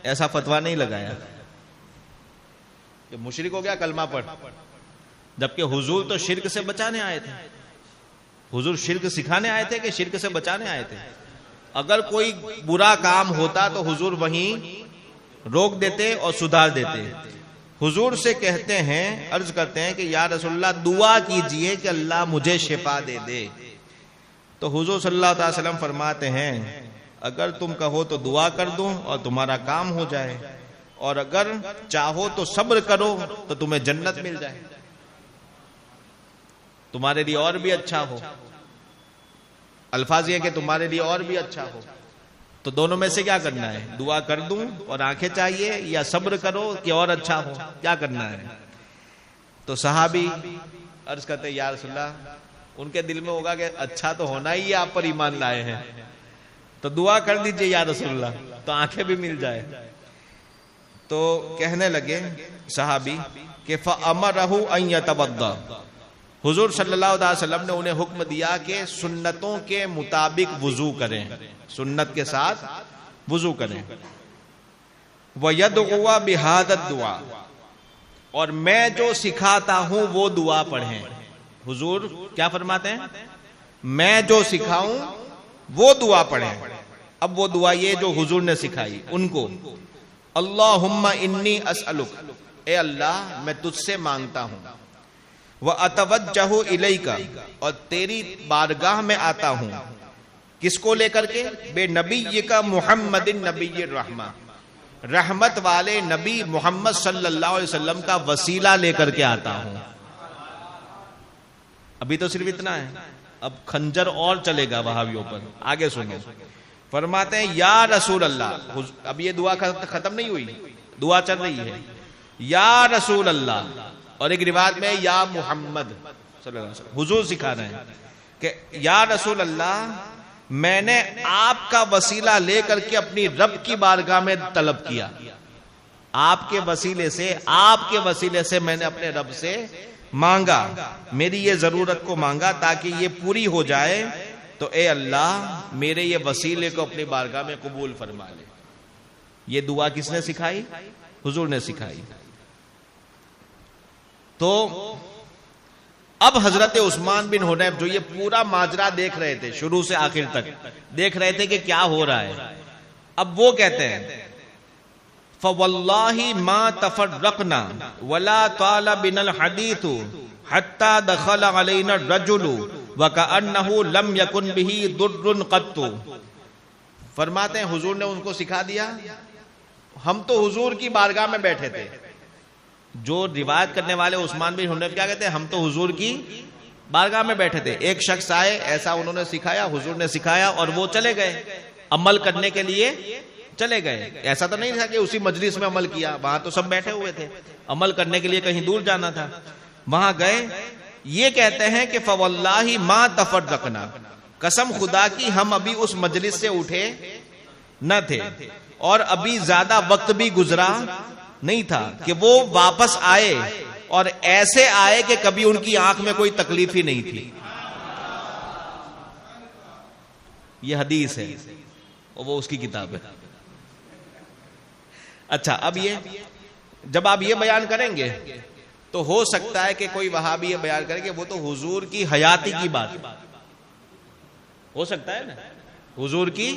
ایسا فتویٰ نہیں لگایا کہ مشرک ہو گیا کلمہ پڑھ، جبکہ حضور تو شرک سے بچانے آئے تھے، حضور شرک سکھانے آئے تھے کہ شرک سے بچانے آئے تھے؟ اگر کوئی برا کام ہوتا تو حضور وہیں روک دیتے اور سدھار دیتے۔ حضور سے کہتے ہیں، عرض کرتے ہیں کہ یا رسول اللہ دعا کیجئے کہ اللہ مجھے شفا دے دے، تو حضور صلی اللہ علیہ وسلم فرماتے ہیں اگر تم کہو تو دعا کر دوں اور تمہارا کام ہو جائے، اور اگر چاہو تو صبر کرو تو تمہیں جنت مل جائے، تمہارے لیے اور بھی اچھا ہو۔ الفاظ یہ کہ تمہارے لیے اور بھی اچھا ہو، تو دونوں میں سے کیا کرنا ہے؟ دعا کر دوں اور آنکھیں چاہیے، یا صبر کرو کہ اور اچھا ہو؟ کیا کرنا ہے؟ تو صحابی عرض کرتے ہیں یا رسول اللہ، ان کے دل میں ہوگا کہ اچھا تو ہونا ہی ہے، آپ پر ایمان لائے ہیں، تو دعا کر دیجئے یا رسول اللہ تو آنکھیں بھی مل جائے۔ تو کہنے لگے صحابی کہ فَأَمَرَهُ أَن يَتَوَضَّأَ، حضور صلی اللہ علیہ وسلم نے انہیں حکم دیا کہ سنتوں کے مطابق وضو کریں، سنت کے ساتھ وضو کریں، وَيَدْعُوَ بِهَذَا الدُّعَاء، اور میں جو سکھاتا ہوں وہ دعا پڑھیں۔ حضور کیا فرماتے ہیں؟ میں جو سکھاؤں وہ دعا پڑھیں۔ اب وہ دعا یہ جو حضور نے سکھائی ان کو، اللہم انی اسألک، اے اللہ میں تجھ سے مانگتا ہوں، وَأَتَوَجَّهُ إِلَيْكَ، اور تیری بارگاہ میں آتا ہوں، کس کو لے کر کے؟ بے نبیک محمد نبی الرحمہ، رحمت والے نبی محمد صلی اللہ علیہ وسلم کا وسیلہ لے کر کے آتا ہوں۔ ابھی تو صرف اتنا ہے، اب خنجر اور چلے گا وہابیوں پر، آگے سنو۔ فرماتے ہیں یا رسول اللہ، اب یہ دعا ختم نہیں ہوئی، دعا چل رہی ہے، یا رسول اللہ، اور ایک روایت میں یا محمد صلی اللہ علیہ وسلم، حضور سکھا رہے ہیں کہ یا رسول اللہ میں نے آپ کا وسیلہ لے کر کے اپنی رب کی بارگاہ میں طلب کیا، آپ کے وسیلے سے، آپ کے وسیلے سے میں نے اپنے رب سے مانگا، میری یہ ضرورت کو مانگا تاکہ یہ پوری ہو جائے، تو اے اللہ میرے یہ وسیلے کو اپنی بارگاہ میں قبول فرما لے۔ یہ دعا کس نے سکھائی؟ حضور نے سکھائی۔ تو اب حضرت عثمان بن حنیف جو یہ پورا ماجرا دیکھ رہے تھے شروع سے آخر تک، دیکھ رہے تھے کہ کیا ہو رہا ہے، اب وہ کہتے ہیں فَوَاللَّهِ مَا تَفَرَّقْنَا وَلَا طَالَ بِنَا الْحَدِيثُ حَتَّى دَخَلَ عَلَيْنَا الرَّجُلُ وَكَأَنَّهُ لَمْ يَكُنْ بِهِ ضُرٌّ قَطُّ۔ فرماتے ہیں حضور نے ان کو سکھا دیا، ہم تو حضور کی بارگاہ میں بیٹھے تھے، جو روایت کرنے والے عثمان بن حنیف کیا کہتے ہیں؟ ہم تو حضور کی بارگاہ میں بیٹھے تھے، ایک شخص آئے، ایسا انہوں نے سکھایا، حضور نے سکھایا، اور وہ چلے گئے عمل کرنے کے لیے، چلے گئے۔ ایسا تو نہیں تھا کہ اسی مجلس میں عمل کیا، وہاں تو سب بیٹھے ہوئے تھے، عمل کرنے کے لیے کہیں دور جانا تھا، وہاں گئے۔ یہ کہتے ہیں کہ فواللہ ما تفرقنا، قسم خدا کی ہم ابھی اس مجلس سے اٹھے نہ تھے، اور ابھی زیادہ وقت بھی گزرا نہیں تھا کہ وہ واپس آئے، اور ایسے آئے کہ کبھی ان کی آنکھ میں کوئی تکلیف ہی نہیں تھی۔ یہ حدیث ہے اور وہ اس کی کتاب ہے۔ اچھا، اب یہ جب آپ یہ بیان کریں گے تو ہو سکتا ہے کہ کوئی وہابی یہ بیان کرے کہ وہ تو حضور کی حیاتی کی بات ہو سکتا ہے نا، حضور کی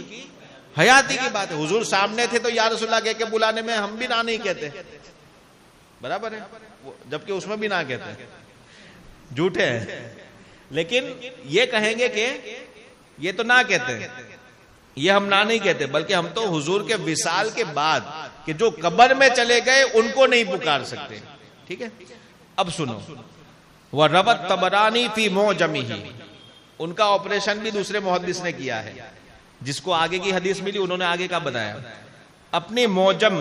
حیاتی کی بات ہے، حضور سامنے تھے تو یا رسول اللہ کہہ کے بلانے میں ہم بھی نہ نہیں کہتے، برابر ہے، جبکہ اس میں بھی نہ کہتے ہیں، جھوٹے ہیں، لیکن یہ کہیں گے کہ یہ تو نہ کہتے ہیں، یہ ہم نہ نہیں کہتے، بلکہ ہم تو حضور کے وصال کے بعد کہ جو قبر میں چلے گئے ان کو نہیں پکار سکتے. ٹھیک ہے، اب سنو، وَرَوَى الطَّبَرَانِي فِي مُعْجَمِهِ، ان کا آپریشن بھی دوسرے محدث نے کیا ہے، جس کو آگے کی حدیث ملی انہوں نے آگے کا بتایا. اپنے معجم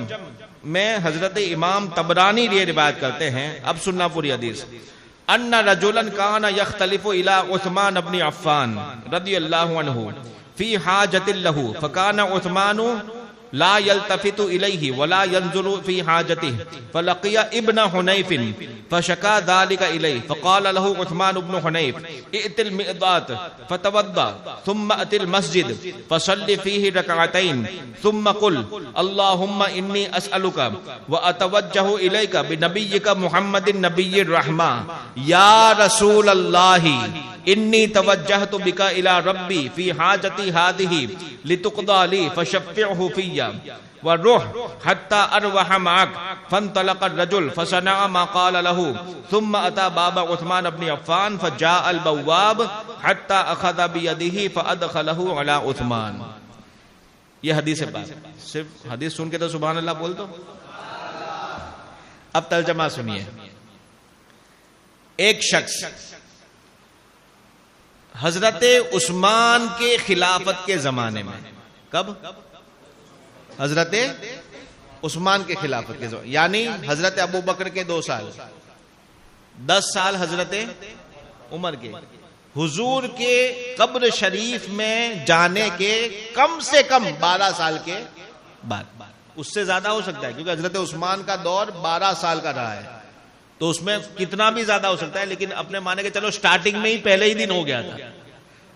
میں حضرت امام طبرانی یہ روایت کرتے ہیں، اب سننا پوری حدیث. ان رجلا كان يختلف الى عثمان بن عفان رضی اللہ عنہ فی حاجت له فكان عثمان لا يلتفت إليه ولا ينظر في حاجته فلقي ابن حنيف فشكى ذلك إليه فقال له عثمان بن حنيف ائت المئضات فتوضأ ثم أت المسجد فصل فيه ركعتين ثم قل اللهم إني أسألك وأتوجه إليك بنبيك محمد النبي الرحمة يا رسول الله إني توجهت بك إلى ربي في حاجتي هذه لتقضى لي فشفعه في وروح حتى أروح معك. فانطلق الرجل فصنع ما قال له ثم أتى باب عثمان بن عفان فجاء البواب حتى أخذ بيده فأدخله على عثمان. یہ حدیث ہے، صرف حدیث سن کے تو سبحان اللہ بول دو. اب ترجمہ سنیے. ایک شخص حضرت عثمان کے خلافت کے زمانے میں، کب؟ حضرت عثمان کے خلافت کے زمانے، یعنی حضرت ابو بکر کے 2 سال، 10 سال حضرت عمر کے، حضور کے قبر شریف میں جانے کے کم سے کم 12 سال کے بعد. اس سے زیادہ ہو سکتا ہے کیونکہ حضرت عثمان کا دور 12 سال کا رہا ہے، تو اس میں کتنا بھی زیادہ ہو سکتا ہے، لیکن اپنے مانے کہ چلو سٹارٹنگ میں ہی پہلے ہی دن ہو گیا تھا.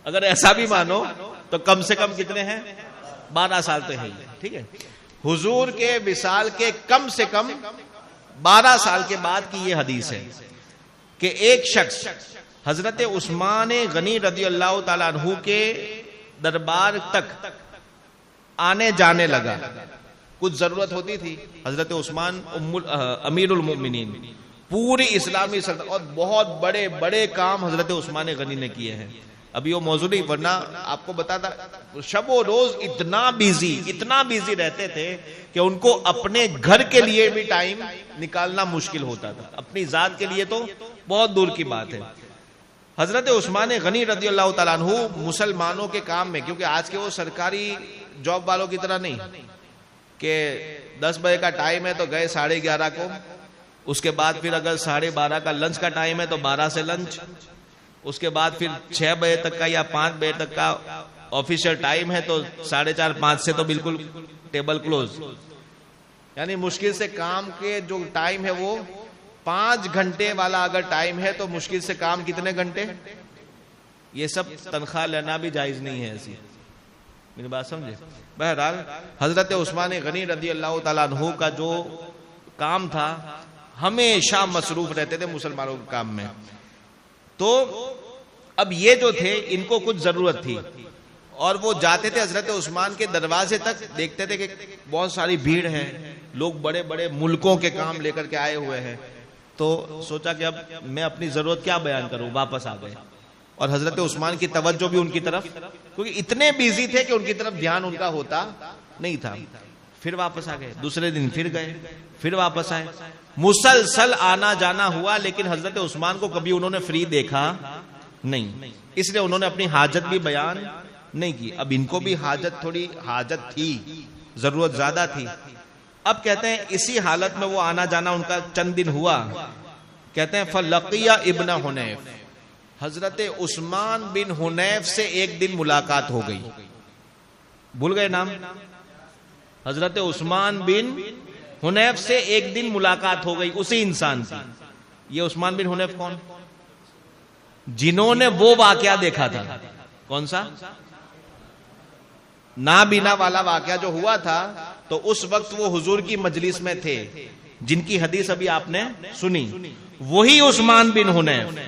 اگر ایسا بھی مانو تو کم سے کم کتنے ہیں؟ 12 سال تو ہے ہی. ٹھیک ہے، حضور کے وصال کے کم سے کم 12 سال کے بعد کی یہ حدیث ہے کہ ایک شخص حضرت عثمان غنی رضی اللہ تعالیٰ عنہ کے دربار تک آنے جانے لگا. کچھ ضرورت ہوتی تھی، حضرت عثمان امیر المؤمنین، پوری اسلامی سلطنت، اور بہت بڑے بڑے کام حضرت عثمان غنی نے کیے ہیں. ابھی وہ موضوع نہیں، ورنہ آپ کو بتاتا شب و روز اتنا بیزی رہتے تھے کہ ان کو اپنے گھر کے لیے بھی ٹائم نکالنا مشکل ہوتا تھا، اپنی ذات کے لیے تو بہت دور کی بات ہے. حضرت عثمان غنی رضی اللہ تعالیٰ عنہ مسلمانوں کے کام میں، کیونکہ آج کے وہ سرکاری جاب والوں کی طرح نہیں کہ 10 بجے کا ٹائم ہے تو گئے 11:30 کو، اس کے بعد پھر اگر 12:30 کا لنچ کا ٹائم ہے تو 12 سے لنچ، اس کے بعد پھر 6 بجے تک کا یا 5 بجے تک کا آفیشیل ٹائم ہے تو 4:30 5 سے تو بالکل ٹیبل کلوز. یعنی مشکل سے کام کے جو ٹائم ہے وہ 5 گھنٹے والا اگر ٹائم ہے تو مشکل سے کام کتنے گھنٹے؟ یہ سب تنخواہ لینا بھی جائز نہیں ہے. ایسی میری بات سمجھے. بہرحال حضرت عثمان غنی رضی اللہ تعالیٰ عنہ کا جو کام تھا، ہمیشہ مصروف رہتے تھے مسلمانوں کے کام میں. تو اب یہ جو تھے ان کو کچھ ضرورت تھی اور وہ جاتے تھے حضرت عثمان کے دروازے تک، دیکھتے تھے کہ بہت ساری بھیڑ ہے، لوگ بڑے بڑے ملکوں کے کام لے کر کے آئے ہوئے ہیں. تو سوچا کہ اب میں اپنی ضرورت کیا بیان کروں، واپس آ گئے. اور حضرت عثمان کی توجہ بھی ان کی طرف، کیونکہ اتنے بیزی تھے کہ ان کی طرف دھیان ان کا ہوتا نہیں تھا. پھر واپس آ گئے، دوسرے دن پھر گئے، پھر واپس آئے. مسلسل آنا جانا ہوا، لیکن حضرت عثمان کو کبھی انہوں نے فری دیکھا نہیں، اس لیے انہوں نے اپنی حاجت بھی بیان نہیں کی. اب ان کو بھی تھوڑی حاجت تھی، ضرورت زیادہ تھی. اب کہتے ہیں اسی حالت میں وہ آنا جانا ان کا چند دن ہوا. کہتے ہیں فلقیہ ابن حنیف، حضرت عثمان بن حنیف سے ایک دن ملاقات ہو گئی. بھول گئے نام؟ حضرت عثمان بن حنیف سے ایک دن ملاقات ہو گئی اسی انسان کی. یہ عثمان بن حنیف کون؟ جنہوں نے وہ واقعہ دیکھا تھا. کون سا؟ نابینا والا واقعہ جو ہوا تھا. تو اس وقت وہ حضور کی مجلس میں تھے. جن کی حدیث ابھی آپ نے سنی، وہی عثمان بن حنیف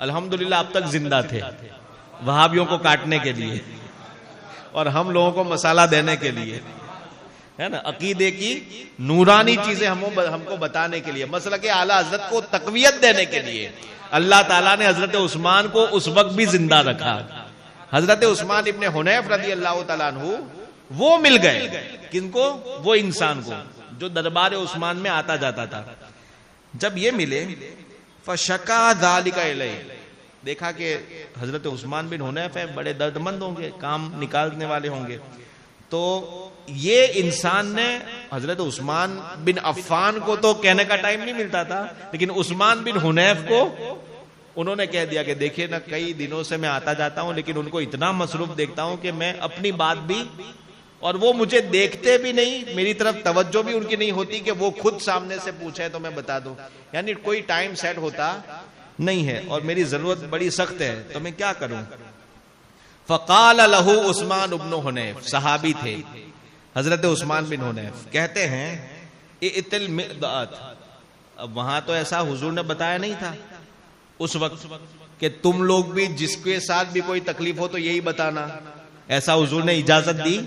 الحمدللہ اب تک زندہ تھے وہابیوں کو کاٹنے کے لیے اور ہم لوگوں کو مسالہ دینے کے لیے، ہے نا، عقیدے کی نورانی چیزیں ہم کو بتانے کے لیے، مسلک اعلی حضرت کو تقویت دینے کے لیے اللہ تعالیٰ نے حضرت عثمان کو اس وقت بھی زندہ رکھا۔ حضرت عثمان ابن حنیف رضی اللہ تعالیٰ عنہ وہ مل گئے، کن کو؟ وہ انسان کو جو دربار عثمان میں آتا جاتا تھا۔ جب یہ ملے فشکا ذالک الیہ، دیکھا کہ حضرت عثمان بن حنیف ہے، بڑے درد مند ہوں گے، کام نکالنے والے ہوں گے، تو یہ انسان نے حضرت عثمان بن عفان کو تو کہنے کا ٹائم نہیں ملتا تھا، لیکن عثمان بن حنیف کو انہوں نے کہہ دیا کہ دیکھیے نا، کئی دنوں سے میں آتا جاتا ہوں لیکن ان کو اتنا مصروف دیکھتا ہوں کہ میں اپنی بات بھی، اور وہ مجھے دیکھتے بھی نہیں، میری طرف توجہ بھی ان کی نہیں ہوتی کہ وہ خود سامنے سے پوچھے تو میں بتا دوں، یعنی کوئی ٹائم سیٹ ہوتا نہیں ہے، اور میری ضرورت بڑی سخت ہے تو میں کیا کروں؟ فقال لہ عثمان بن حنیف، صحابی تھے حضرت عثمان بن حنیف، کہتے ہیں ائت المقداد، اب وہاں تو ایسا حضور نے بتایا نہیں تھا اس وقت کہ تم لوگ بھی جس کے ساتھ بھی کوئی تکلیف ہو تو یہی بتانا، ایسا حضور نے اجازت دی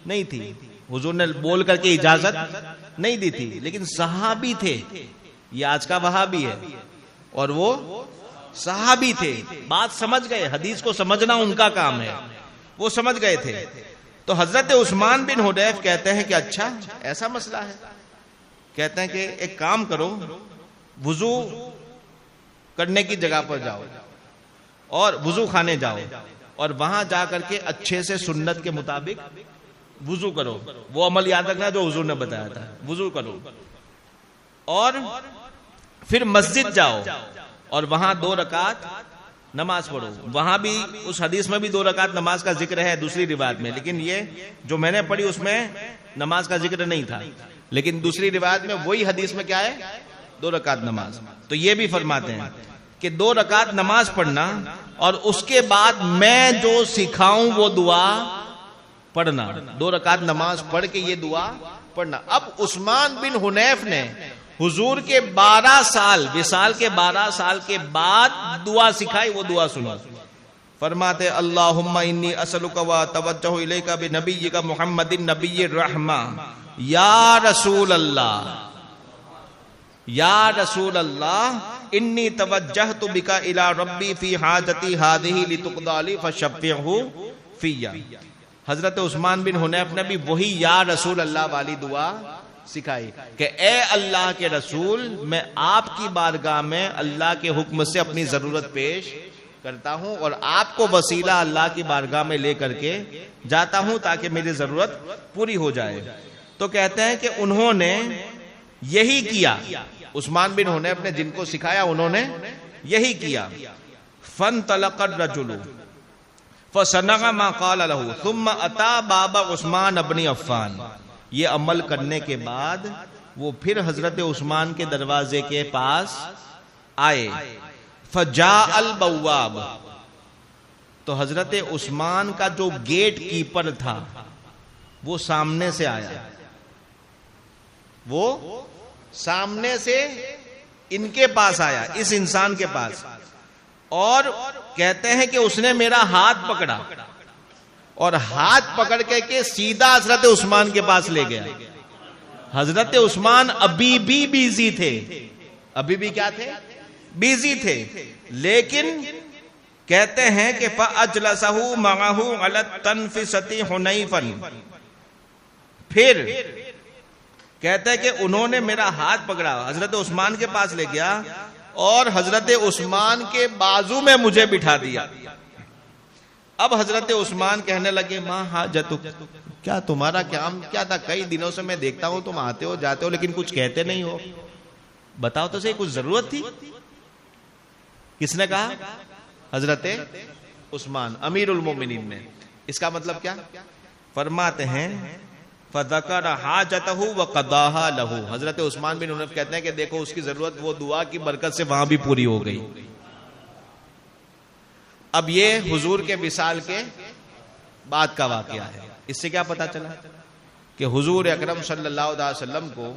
نہیں تھی، حضور نے بول کر کے اجازت نہیں دی تھی، لیکن صحابی تھے، یہ آج کا وہابی ہے اور وہ صحابی تھے، بات سمجھ گئے، حدیث کو سمجھنا ان کا کام ہے، وہ سمجھ گئے تھے۔ تو حضرت عثمان بن حنیف کہتے ہیں کہ اچھا ایسا مسئلہ ہے، کہتے ہیں کہ ایک کام کرو، وضو کرنے کی جگہ پر جاؤ اور وضو خانے جاؤ اور وہاں جا کر کے اچھے سے سنت کے مطابق وضو کرو، وہ عمل یاد رکھنا جو حضور نے بتایا تھا، وضو کرو، اور پھر مسجد جاؤ اور وہاں 2 رکعت نماز پڑھو۔ وہاں بھی اس حدیث میں بھی 2 رکعت نماز کا ذکر ہے دوسری روایت میں، لیکن یہ جو میں نے پڑھی اس میں نماز کا ذکر نہیں تھا، لیکن دوسری روایت میں وہی حدیث میں کیا ہے؟ 2 رکعت نماز۔ تو یہ بھی فرماتے ہیں کہ 2 رکعت نماز پڑھنا اور اس کے بعد میں جو سکھاؤں وہ دعا پڑھنا، 2 رکعت نماز پڑھ کے یہ دعا پڑھنا۔ اب عثمان بن حنیف نے حضور کے 12 سال، وصال کے 12 سال کے بعد دعا سکھائی، وہ دعا سنو، فرماتے اللہم انی اسألک و توجہ الیک بنبیک محمد نبی الرحمہ، یا رسول اللہ، یا رسول اللہ انی توجہت بک الی ربی فی حاجتی ہذہ لتقضی لی فشفعہ فی۔ حضرت عثمان بن حنیف نے بھی وہی یا رسول اللہ والی دعا سکھائی کہ اے اللہ کے رسول، میں آپ کی بارگاہ میں اللہ کے حکم سے اپنی ضرورت پیش کرتا ہوں اور آپ کو وسیلہ اللہ کی بارگاہ میں لے کر کے جاتا ہوں تاکہ میری ضرورت پوری ہو جائے۔ تو کہتے ہیں کہ انہوں نے یہی کیا، عثمان بن حنیف نے جن کو سکھایا انہوں نے یہی کیا۔ فانطلق الرجل فصنع ما قال له ثم اتى باب عثمان بن عفان، یہ عمل کرنے کے بعد وہ پھر حضرت عثمان کے دروازے کے پاس آئے۔ فجاء البواب، تو حضرت عثمان کا جو گیٹ کیپر تھا وہ سامنے سے آیا، وہ سامنے سے ان کے پاس آیا، اس انسان کے پاس، اور کہتے ہیں کہ اس نے میرا ہاتھ پکڑا اور ہاتھ پکڑ کے سیدھا حضرت عثمان کے پاس لے گیا۔ حضرت عثمان ابھی بھی بیزی تھے، ابھی بھی کیا تھے؟ بیزی تھے، لیکن کہتے ہیں کہ فَأَجْلَسَهُ مَعَهُ عَلَى التَّنْفِسَةِ حُنَيْفًا، پھر کہتے ہیں کہ انہوں نے میرا ہاتھ پکڑا، حضرت عثمان کے پاس لے گیا اور حضرت عثمان کے بازو میں مجھے بٹھا دیا۔ اب حضرت عثمان کہنے لگے ما حاجتک، کیا تمہارا کام کیا تھا؟ کئی دنوں سے میں دیکھتا ہوں تم آتے ہو جاتے ہو لیکن کچھ کہتے نہیں ہو، بتاؤ تو صحیح، کچھ ضرورت تھی؟ کس نے کہا؟ حضرت عثمان امیر المومنین نے۔ اس کا مطلب کیا؟ فرماتے ہیں فذکر حاجتہ وقضاها له، حضرت عثمان بن حنیف کہتے ہیں کہ دیکھو اس کی ضرورت وہ دعا کی برکت سے وہاں بھی پوری ہو گئی۔ اب یہ حضور کے وصال کے بعد کا واقعہ ہے۔ اس سے کیا پتا چلا کہ حضور اکرم صلی اللہ علیہ وسلم کو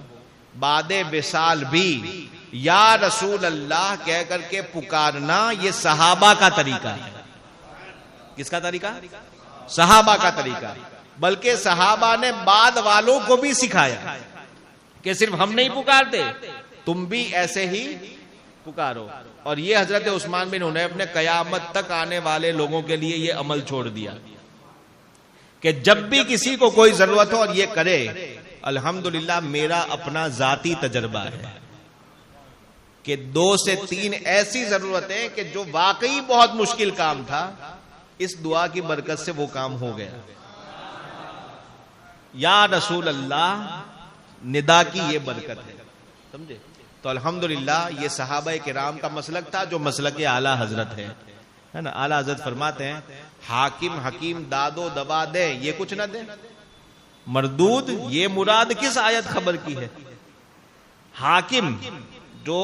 بعد وصال بھی یا رسول اللہ کہہ کر کے پکارنا یہ صحابہ کا طریقہ ہے. کس کا طریقہ؟ صحابہ کا طریقہ. بلکہ صحابہ نے بعد والوں کو بھی سکھایا کہ صرف ہم نہیں پکارتے، تم بھی ایسے ہی پکارو. اور یہ حضرت عثمان بن حنیف نے قیامت تک آنے والے لوگوں کے لیے یہ عمل چھوڑ دیا کہ جب بھی کسی کو کوئی ضرورت ہو اور یہ کرے. الحمدللہ میرا اپنا ذاتی تجربہ ہے کہ 2 سے 3 ایسی ضرورتیں کہ جو واقعی بہت مشکل کام تھا، اس دعا کی برکت سے وہ کام ہو گیا. یا رسول اللہ ندا کی یہ برکت ہے. سمجھے؟ تو الحمدللہ یہ صحابہ کرام کا مسلک تھا جو مسلک اعلی حضرت ہے نا. اعلی حضرت فرماتے ہیں حاکم حکیم داد و دوا دے یہ کچھ نہ دے، مردود یہ مراد کس آیت خبر کی ہے. حاکم جو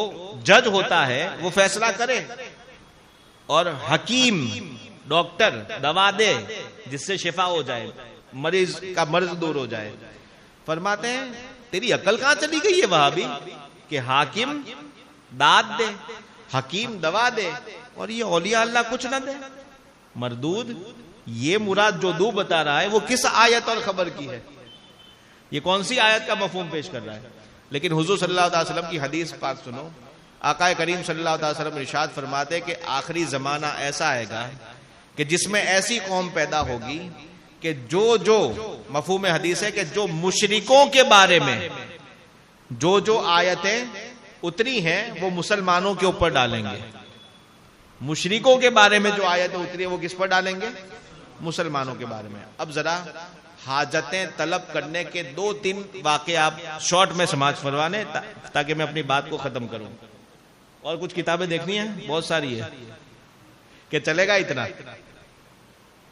جج ہوتا ہے وہ فیصلہ کرے، اور حکیم ڈاکٹر دوا دے جس سے شفا ہو جائے، مریض کا مرض دور ہو جائے. فرماتے ہیں تیری عقل کہاں چلی گئی ہے وہابی کہ حاکم داد دے، حکیم دوا دے، اور یہ اولیاء اللہ کچھ نہ دے. مردود یہ مراد جو دو بتا رہا ہے وہ کس آیت اور خبر کی ہے؟ یہ کون سی آیت کا مفہوم پیش کر رہا ہے؟ لیکن حضور صلی اللہ علیہ وسلم کی حدیث پاک سنو. آقا کریم صلی اللہ علیہ وسلم ارشاد فرماتے کہ آخری زمانہ ایسا آئے گا کہ جس میں ایسی قوم پیدا ہوگی کہ جو مفہوم حدیث ہے کہ جو مشرکوں کے بارے میں جو آیتیں اتری ہیں وہ مسلمانوں کے اوپر ڈالیں گے. مشرکوں کے بارے میں جو آیتیں اتری ہیں وہ کس پر ڈالیں گے؟ مسلمانوں کے بارے میں. اب ذرا حاجتیں طلب کرنے کے 2-3 واقعے آپ شارٹ میں سماعت فروانے تاکہ میں اپنی بات کو ختم کروں. اور کچھ کتابیں دیکھنی ہیں بہت ساری ہے کہ چلے گا اتنا،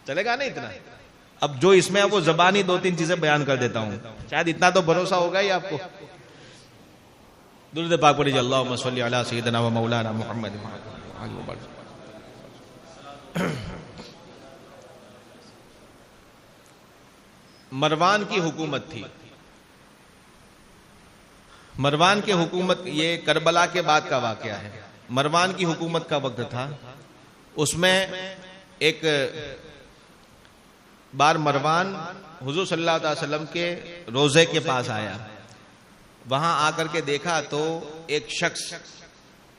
چلے گا نہیں اتنا. اب جو اس میں ہے وہ زبانی 2-3 چیزیں بیان کر دیتا ہوں، شاید اتنا تو بھروسہ ہوگا ہی آپ کو. درود پاک پڑھیے اللہم صلی علی سیدنا و مولانا محمد. مروان کی حکومت تھی. مروان کی حکومت یہ کربلا کے بعد کا واقعہ ہے. مروان کی حکومت کا وقت تھا. اس میں ایک بار مروان حضور صلی اللہ علیہ وسلم کے روزے کے پاس آیا. وہاں آ کر کے دیکھا تو ایک شخص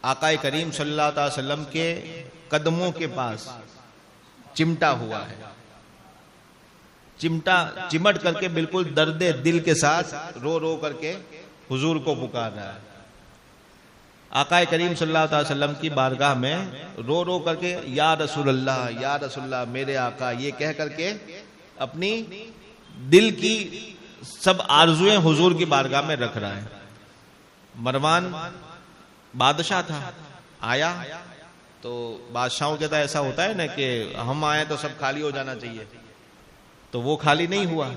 آقا کریم صلی اللہ علیہ وسلم کے قدموں کے پاس چمٹا ہوا ہے. چمٹ کر کے بالکل درد دل کے ساتھ رو رو کر کے حضور کو پکار رہا ہے. آقا کریم صلی اللہ علیہ وسلم کی بارگاہ میں رو رو کر کے یا رسول اللہ میرے آقا یہ کہہ کر کے اپنی دل کی سب آرزویں حضور کی بارگاہ میں رکھ رہا ہے. مروان بادشاہ تھا. آیا تو بادشاہوں کے تو ایسا ہوتا ہے نا کہ ہم آئے تو سب خالی ہو جانا چاہیے، تو وہ خالی نہیں ہوا.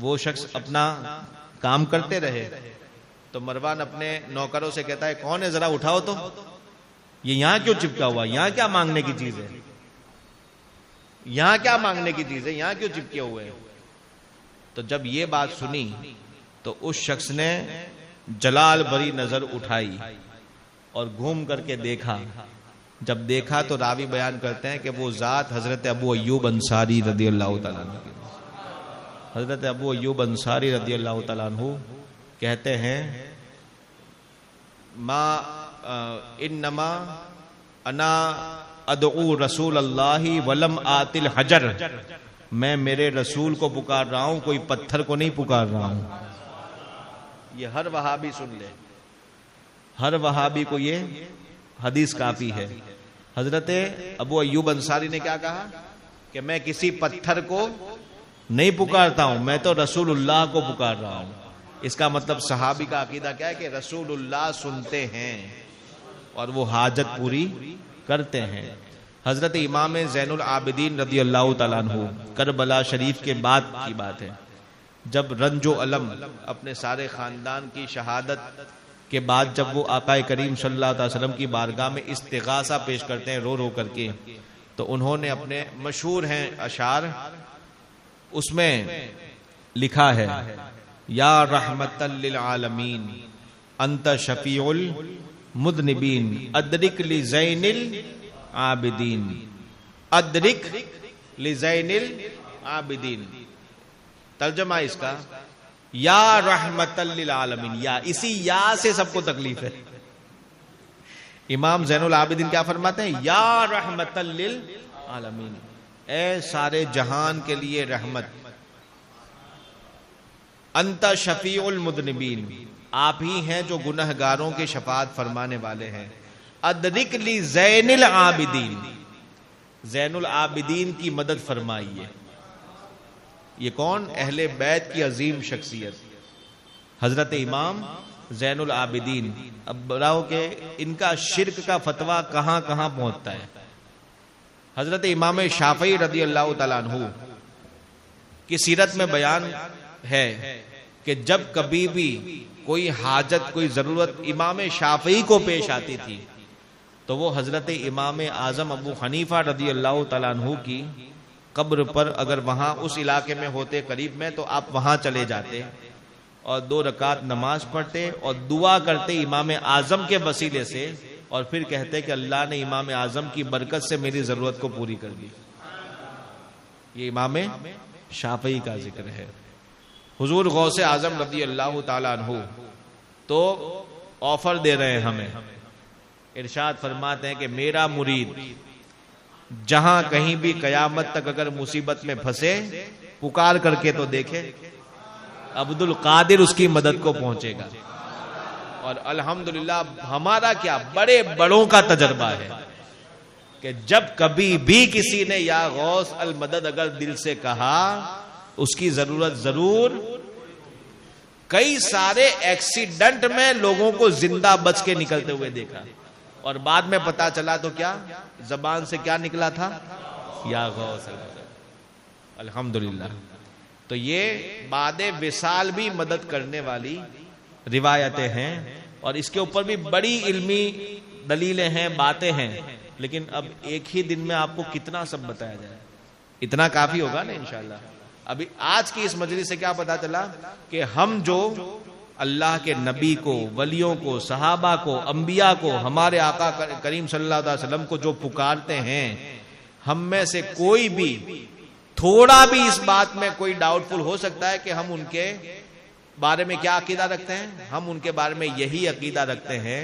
وہ شخص اپنا کام کرتے رہے. تو مروان اپنے نوکروں سے کہتا ہے کون ہے ذرا اٹھاؤ تو، یہ یہاں کیوں چپکا ہوا، یہاں کیا مانگنے کی چیز ہے، یہاں کیا مانگنے کی چیز ہے، یہاں کیوں چپکے ہوئے. تو جب یہ بات سنی تو اس شخص نے جلال بری نظر اٹھائی اور گھوم کر کے دیکھا. جب دیکھا تو راوی بیان کرتے ہیں کہ وہ ذات حضرت ابو ایوب انصاری رضی اللہ تعالیٰ عنہ. حضرت ابو ایوب انصاری رضی اللہ تعالیٰ عنہ کہتے ہیں انما انا ادعو رسول اللہ ولم آت الحجر، میں میرے رسول کو پکار رہا ہوں، کوئی پتھر کو نہیں پکار رہا ہوں. یہ ہر وہابی سن لے، ہر وہابی کو یہ حدیث کافی ہے. حضرت ابو ایوب انصاری نے کیا کہا کہ میں کسی پتھر کو نہیں پکارتا ہوں، میں تو رسول اللہ کو پکار رہا ہوں. اس کا مطلب صحابی کا عقیدہ کیا ہے کہ رسول اللہ سنتے ہیں اور وہ حاجت پوری کرتے ہیں. حضرت امام زین العابدین رضی اللہ تعالیٰ عنہ کربلا شریف کے بعد کی بات ہے، جب رنج و الم اپنے سارے خاندان کی شہادت کے بعد جب وہ آقا کریم صلی اللہ علیہ وسلم کی بارگاہ میں استغاثہ پیش کرتے ہیں رو رو کر کے، تو انہوں نے اپنے مشہور ہیں اشعار، اس میں لکھا ہے یا رحمت للعالمین انت شفیع المذنبین ادرک لزین العابدین، ادرک لزین العابدین۔ ترجمہ اس کا یا رحمت للعالمین، یا اسی یا سے سب کو تکلیف ہے۔ امام زین العابدین کیا فرماتے ہیں؟ یا رحمت للعالمین، اے سارے جہان کے لیے رحمت۔ انت شفیع المذنبین، آپ ہی ہیں جو گنہگاروں کے شفاعت فرمانے والے ہیں۔ ادرک لی زین العابدین، زین العابدین کی مدد فرمائیے۔ یہ کون؟ اہل بیت کی عظیم شخصیت حضرت امام زین العابدین۔ اب بتاؤ کہ ان کا شرک کا فتویٰ کہاں کہاں پہنچتا ہے۔ حضرت امام شافعی رضی اللہ تعالیٰ عنہ کی سیرت میں بیان ہے کہ جب کبھی بھی کوئی حاجت، کوئی ضرورت امام شافعی کو پیش آتی تھی تو وہ حضرت امام اعظم ابو حنیفہ رضی اللہ تعالیٰ عنہ کی قبر پر، اگر وہاں اس علاقے میں ہوتے قریب میں، تو آپ وہاں چلے جاتے اور 2 رکعت نماز پڑھتے اور دعا کرتے امام اعظم کے وسیلے سے، اور پھر کہتے کہ اللہ نے امام اعظم کی برکت سے میری ضرورت کو پوری کر دی۔ یہ امام شافعی کا ذکر ہے۔ حضور غوث اعظم رضی اللہ تعالیٰ عنہ تو آفر دے رہے ہیں ہمیں، ارشاد فرماتے ہیں کہ میرا مرید جہاں کہیں بھی قیامت تک اگر مصیبت میں پھنسے، پکار کر کے تو دیکھے، عبد القادر اس کی مدد کو پہنچے گا۔ اور الحمدللہ ہمارا کیا بڑے بڑوں کا تجربہ ہے کہ جب کبھی بھی کسی نے یا غوث المدد اگر دل سے کہا، اس کی ضرورت ضرور۔ کئی سارے ایکسیڈنٹ میں لوگوں کو زندہ بچ کے نکلتے ہوئے دیکھا، اور بعد میں پتا چلا تو کیا زبان سے کیا نکلا تھا؟ یا غوث المدد۔ الحمدللہ۔ تو یہ بعد وصال بھی مدد کرنے والی روایتیں ہیں، اور اس کے اوپر بھی بڑی علمی دلیلیں ہیں، باتیں ہیں، لیکن اب ایک ہی دن میں آپ کو کتنا سب بتایا جائے؟ اتنا کافی ہوگا نا انشاءاللہ۔ ابھی آج کی اس مجلس سے کیا پتا چلا کہ ہم جو اللہ کے نبی کو، ولیوں کو، صحابہ کو، انبیاء کو، ہمارے آقا کریم صلی اللہ علیہ وسلم کو جو پکارتے ہیں، ہم میں سے کوئی بھی تھوڑا بھی اس بات میں کوئی ڈاؤٹ فل ہو سکتا ہے کہ ہم ان کے بارے میں کیا عقیدہ رکھتے ہیں؟ ہم ان کے بارے میں یہی عقیدہ رکھتے ہیں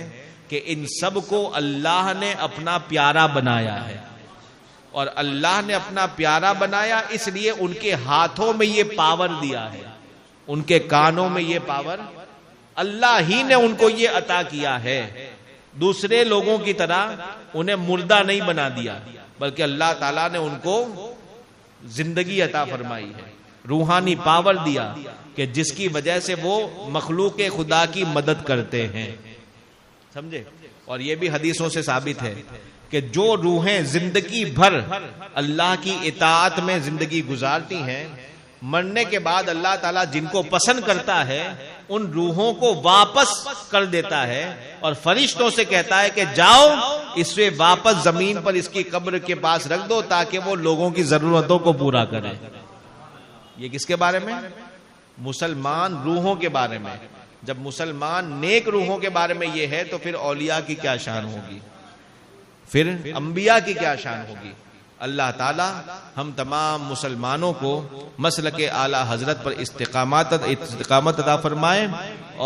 کہ ان سب کو اللہ نے اپنا پیارا بنایا ہے، اور اللہ نے اپنا پیارا بنایا اس لیے ان کے ہاتھوں میں یہ پاور دیا ہے، ان کے کانوں میں یہ پاور اللہ ہی نے ان کو یہ عطا کیا ہے۔ دوسرے لوگوں کی طرح انہیں مردہ نہیں بنا دیا، بلکہ اللہ تعالیٰ نے ان کو زندگی عطا فرمائی ہے، روحانی پاور دیا کہ جس کی وجہ سے وہ مخلوق خدا کی مدد کرتے ہیں۔ سمجھے؟ اور یہ بھی حدیثوں سے ثابت ہے کہ جو روحیں زندگی بھر اللہ کی اطاعت میں زندگی گزارتی ہیں، مرنے کے بعد اللہ تعالیٰ جن کو پسند کرتا ہے ان روحوں کو واپس کر دیتا ہے، اور فرشتوں سے کہتا ہے کہ جاؤ اسے واپس زمین پر اس کی قبر کے پاس رکھ دو تاکہ وہ لوگوں کی ضرورتوں کو پورا کرے۔ یہ کس کے بارے میں؟ مسلمان روحوں کے بارے میں۔ جب مسلمان نیک روحوں کے بارے میں یہ ہے تو پھر اولیاء کی کیا شان ہوگی، پھر انبیاء کی کیا شان ہوگی۔ اللہ تعالی ہم تمام مسلمانوں کو مسلک اعلی حضرت پر استقامت عطا فرمائے،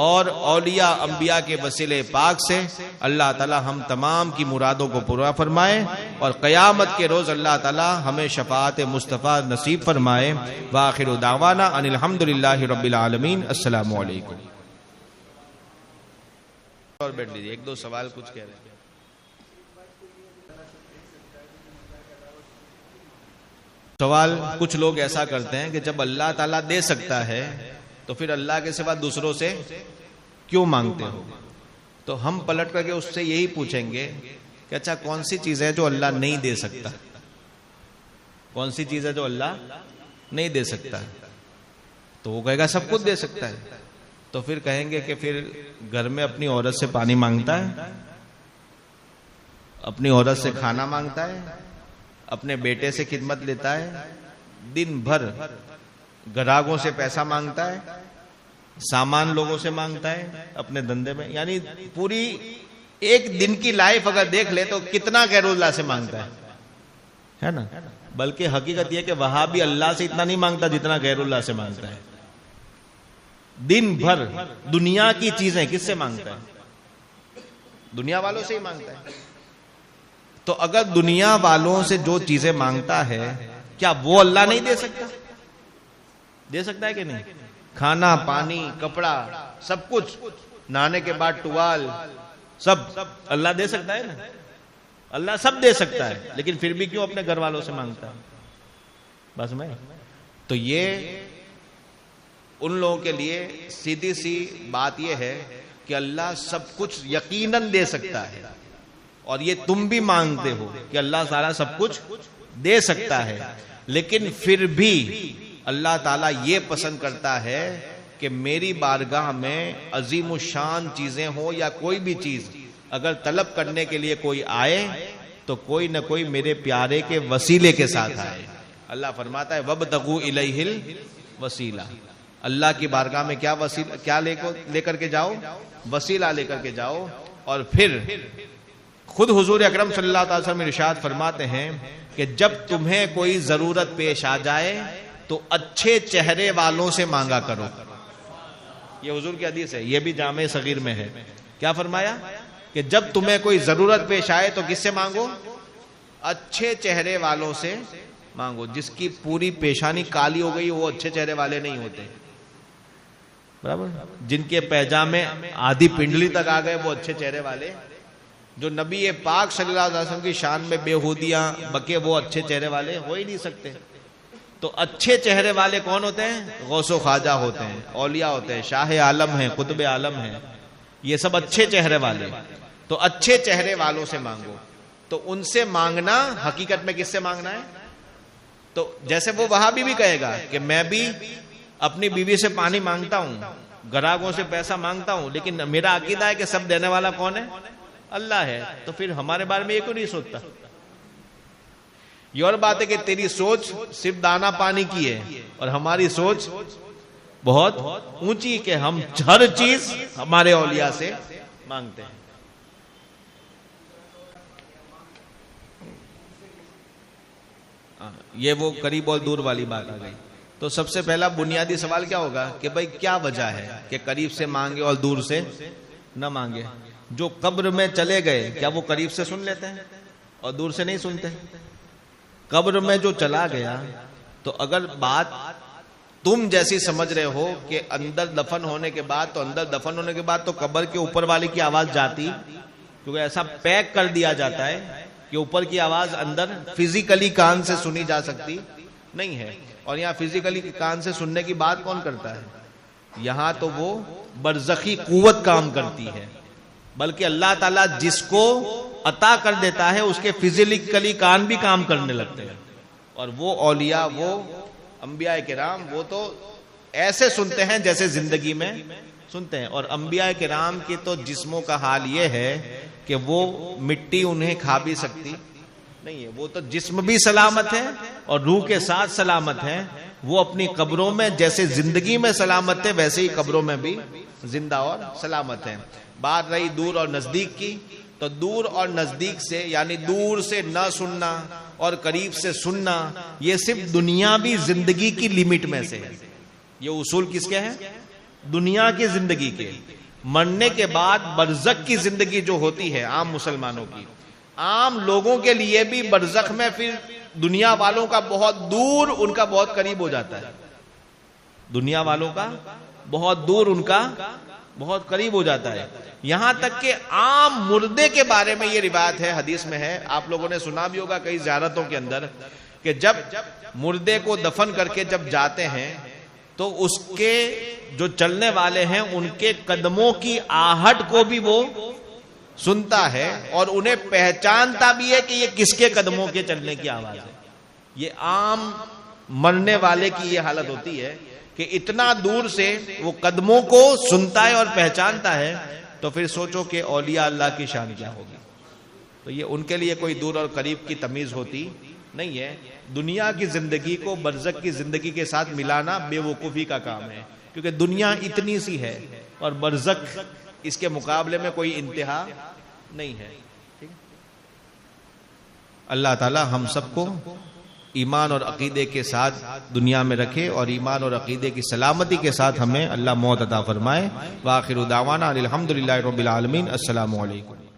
اور اولیاء انبیاء کے وسیلے پاک سے اللہ تعالی ہم تمام کی مرادوں کو پورا فرمائے، اور قیامت کے روز اللہ تعالی ہمیں شفاعت مصطفیٰ نصیب فرمائے۔ وآخر دعوانا ان الحمدللہ رب العالمین۔ السلام علیکم۔ اور بیٹھ لیجیے، ایک دو سوال کچھ کہہ رہے ہیں۔ سوال کچھ لوگ ایسا کرتے ہیں کہ جب اللہ تعالیٰ دے سکتا ہے تو پھر اللہ کے سوا دوسروں سے کیوں مانگتے ہو؟ تو ہم پلٹ کر کے اس سے یہی پوچھیں گے کہ اچھا کون سی چیز ہے جو اللہ نہیں دے سکتا؟ کون سی چیز ہے جو اللہ نہیں دے سکتا؟ تو وہ کہے گا سب کچھ دے سکتا ہے۔ تو پھر کہیں گے کہ پھر گھر میں اپنی عورت سے پانی مانگتا ہے، اپنی عورت سے کھانا مانگتا ہے، اپنے بیٹے سے خدمت لیتا ہے، دن بھر گراہکوں سے پیسہ مانگتا ہے، سامان لوگوں سے مانگتا ہے اپنے دھندے میں، یعنی پوری ایک دن کی لائف اگر دیکھ لے تو کتنا غیر اللہ سے مانگتا ہے نا. بلکہ حقیقت یہ کہ وہاں بھی اللہ سے اتنا نہیں مانگتا جتنا غیر اللہ سے مانگتا ہے. دن بھر دنیا کی چیزیں کس سے مانگتا ہے؟ دنیا والوں سے ہی مانگتا ہے. تو اگر دنیا والوں سے جو چیزیں مانگتا ہے کیا وہ اللہ نہیں دے سکتا؟ دے سکتا ہے کہ نہیں؟ کھانا پانی کپڑا سب کچھ، نہانے کے بعد ٹوال سب اللہ دے سکتا ہے نا. اللہ سب دے سکتا ہے، لیکن پھر بھی کیوں اپنے گھر والوں سے مانگتا ہے؟ بس میں تو یہ ان لوگوں کے لیے سیدھی سی بات یہ ہے کہ اللہ سب کچھ یقیناً دے سکتا ہے، اور یہ تم بھی مانگتے ہو کہ اللہ سارا سب کچھ دے سکتا ہے، لیکن پھر بھی اللہ تعالیٰ یہ پسند کرتا ہے کہ میری بارگاہ میں عظیم الشان چیزیں ہوں یا کوئی بھی چیز اگر طلب کرنے کے لیے کوئی آئے تو کوئی نہ کوئی میرے پیارے کے وسیلے کے ساتھ آئے. اللہ فرماتا ہے وَابْتَغُوا إِلَيْهِ الْوَسِيلَةَ، اللہ کی بارگاہ میں کیا وسیلہ کیا لے کر کے جاؤ؟ وسیلہ لے کر کے جاؤ. اور پھر خود حضور اکرم صلی اللہ علیہ وسلم ارشاد فرماتے ہیں کہ جب تمہیں کوئی ضرورت پیش آ جائے تو اچھے چہرے والوں سے مانگا کرو. یہ حضور کی حدیث ہے، یہ بھی جامع صغیر میں ہے. کیا فرمایا؟ کہ جب تمہیں کوئی ضرورت پیش آئے تو کس سے مانگو؟ اچھے چہرے والوں سے مانگو. جس کی پوری پیشانی کالی ہو گئی وہ اچھے چہرے والے نہیں ہوتے، برابر. جن کے پیجامے آدھی پنڈلی تک آ گئے وہ اچھے چہرے والے. جو نبی پاک صلی اللہ علیہ وسلم کی شان میں بےہودیاں بکے وہ اچھے چہرے والے ہو ہی نہیں سکتے. تو اچھے چہرے والے کون ہوتے ہیں؟ غوث و خواجہ ہوتے ہیں، اولیاء ہوتے ہیں، شاہ عالم ہیں، قطب عالم ہیں، یہ سب اچھے چہرے والے. تو اچھے چہرے والوں سے مانگو. تو ان سے مانگنا حقیقت میں کس سے مانگنا ہے؟ تو جیسے وہ وہابی بھی کہے گا کہ میں بھی اپنی بیوی سے پانی مانگتا ہوں، گراہکوں سے پیسہ مانگتا ہوں، لیکن میرا عقیدہ ہے کہ سب دینے والا کون ہے؟ اللہ ہے. تو پھر ہمارے بارے میں یہ کیوں نہیں سوچتا؟ یہ اور بات ہے کہ تیری سوچ صرف دانا پانی کی ہے اور ہماری سوچ بہت اونچی کہ ہم ہر چیز ہمارے اولیاء سے مانگتے ہیں. یہ وہ قریب اور دور والی بات آ گئی. تو سب سے پہلا بنیادی سوال کیا ہوگا کہ بھائی کیا وجہ ہے کہ قریب سے مانگے اور دور سے نہ مانگے؟ جو قبر میں چلے گئے کیا وہ قریب سے سن لیتے ہیں اور دور سے نہیں سنتے؟ قبر میں جو چلا گیا تو اگر بات تم جیسی سمجھ رہے ہو کہ اندر دفن ہونے کے بعد تو قبر کے اوپر والے کی آواز جاتی، کیونکہ ایسا پیک کر دیا جاتا ہے کہ اوپر کی آواز اندر فزیکلی کان سے سنی جا سکتی نہیں ہے. اور یہاں فزیکلی کان سے سننے کی بات کون کرتا ہے؟ یہاں تو وہ برزخی قوت کام کرتی ہے. بلکہ اللہ تعالیٰ جس کو عطا کر دیتا ہے اس کے فزیکلی کان بھی کام کرنے لگتے ہیں. اور وہ اولیاء، وہ انبیاء کرام، وہ تو ایسے سنتے ہیں جیسے زندگی میں سنتے ہیں. اور انبیاء کرام کے تو جسموں کا حال یہ ہے کہ وہ مٹی انہیں کھا بھی سکتی نہیں ہے. وہ تو جسم بھی سلامت ہے اور روح کے ساتھ سلامت ہے. وہ اپنی قبروں میں جیسے زندگی میں سلامت ہے ویسے ہی قبروں میں بھی زندہ اور سلامت ہیں. بات رہی دور اور نزدیک کی، تو دور اور نزدیک سے یعنی دور سے نہ سننا اور قریب سے سننا یہ صرف دنیاوی زندگی کی لمٹ میں سے ہے. یہ اصول کس کے ہیں؟ دنیا کی زندگی کے. مرنے کے بعد برزخ کی زندگی جو ہوتی ہے عام مسلمانوں کی، عام لوگوں کے لیے بھی برزخ میں پھر دنیا والوں کا بہت دور ان کا بہت قریب ہو جاتا ہے. دنیا والوں کا بہت دور ان کا بہت قریب ہو جاتا ہے. یہاں تک کہ عام مردے کے بارے میں یہ روایت ہے، حدیث میں ہے، آپ لوگوں نے سنا بھی ہوگا کئی زیارتوں کے اندر، کہ جب مردے کو دفن کر کے جب جاتے ہیں تو اس کے جو چلنے والے ہیں ان کے قدموں کی آہٹ کو بھی وہ سنتا ہے اور انہیں پہچانتا بھی ہے کہ یہ کس کے قدموں کے چلنے کی آواز ہے. یہ عام مرنے والے کی یہ حالت ہوتی ہے کہ اتنا دور سے وہ قدموں کو سنتا ہے اور پہچانتا ہے. تو پھر سوچو کہ اولیاء اللہ کی شان کیا ہوگی. تو یہ ان کے لیے کوئی دور اور قریب کی تمیز ہوتی نہیں ہے. دنیا کی زندگی کو برزخ کی زندگی کے ساتھ ملانا بے وقوفی کا کام ہے. کیونکہ دنیا اتنی سی ہے اور برزخ اس کے مقابلے میں کوئی انتہا نہیں ہے. اللہ تعالی ہم سب کو ایمان اور عقیدے کے ساتھ دنیا میں رکھے اور ایمان اور عقیدے کی سلامتی کے ساتھ ہمیں اللہ موت عطا فرمائے. وآخر دعوانا الحمدللہ رب العالمین. السلام علیکم.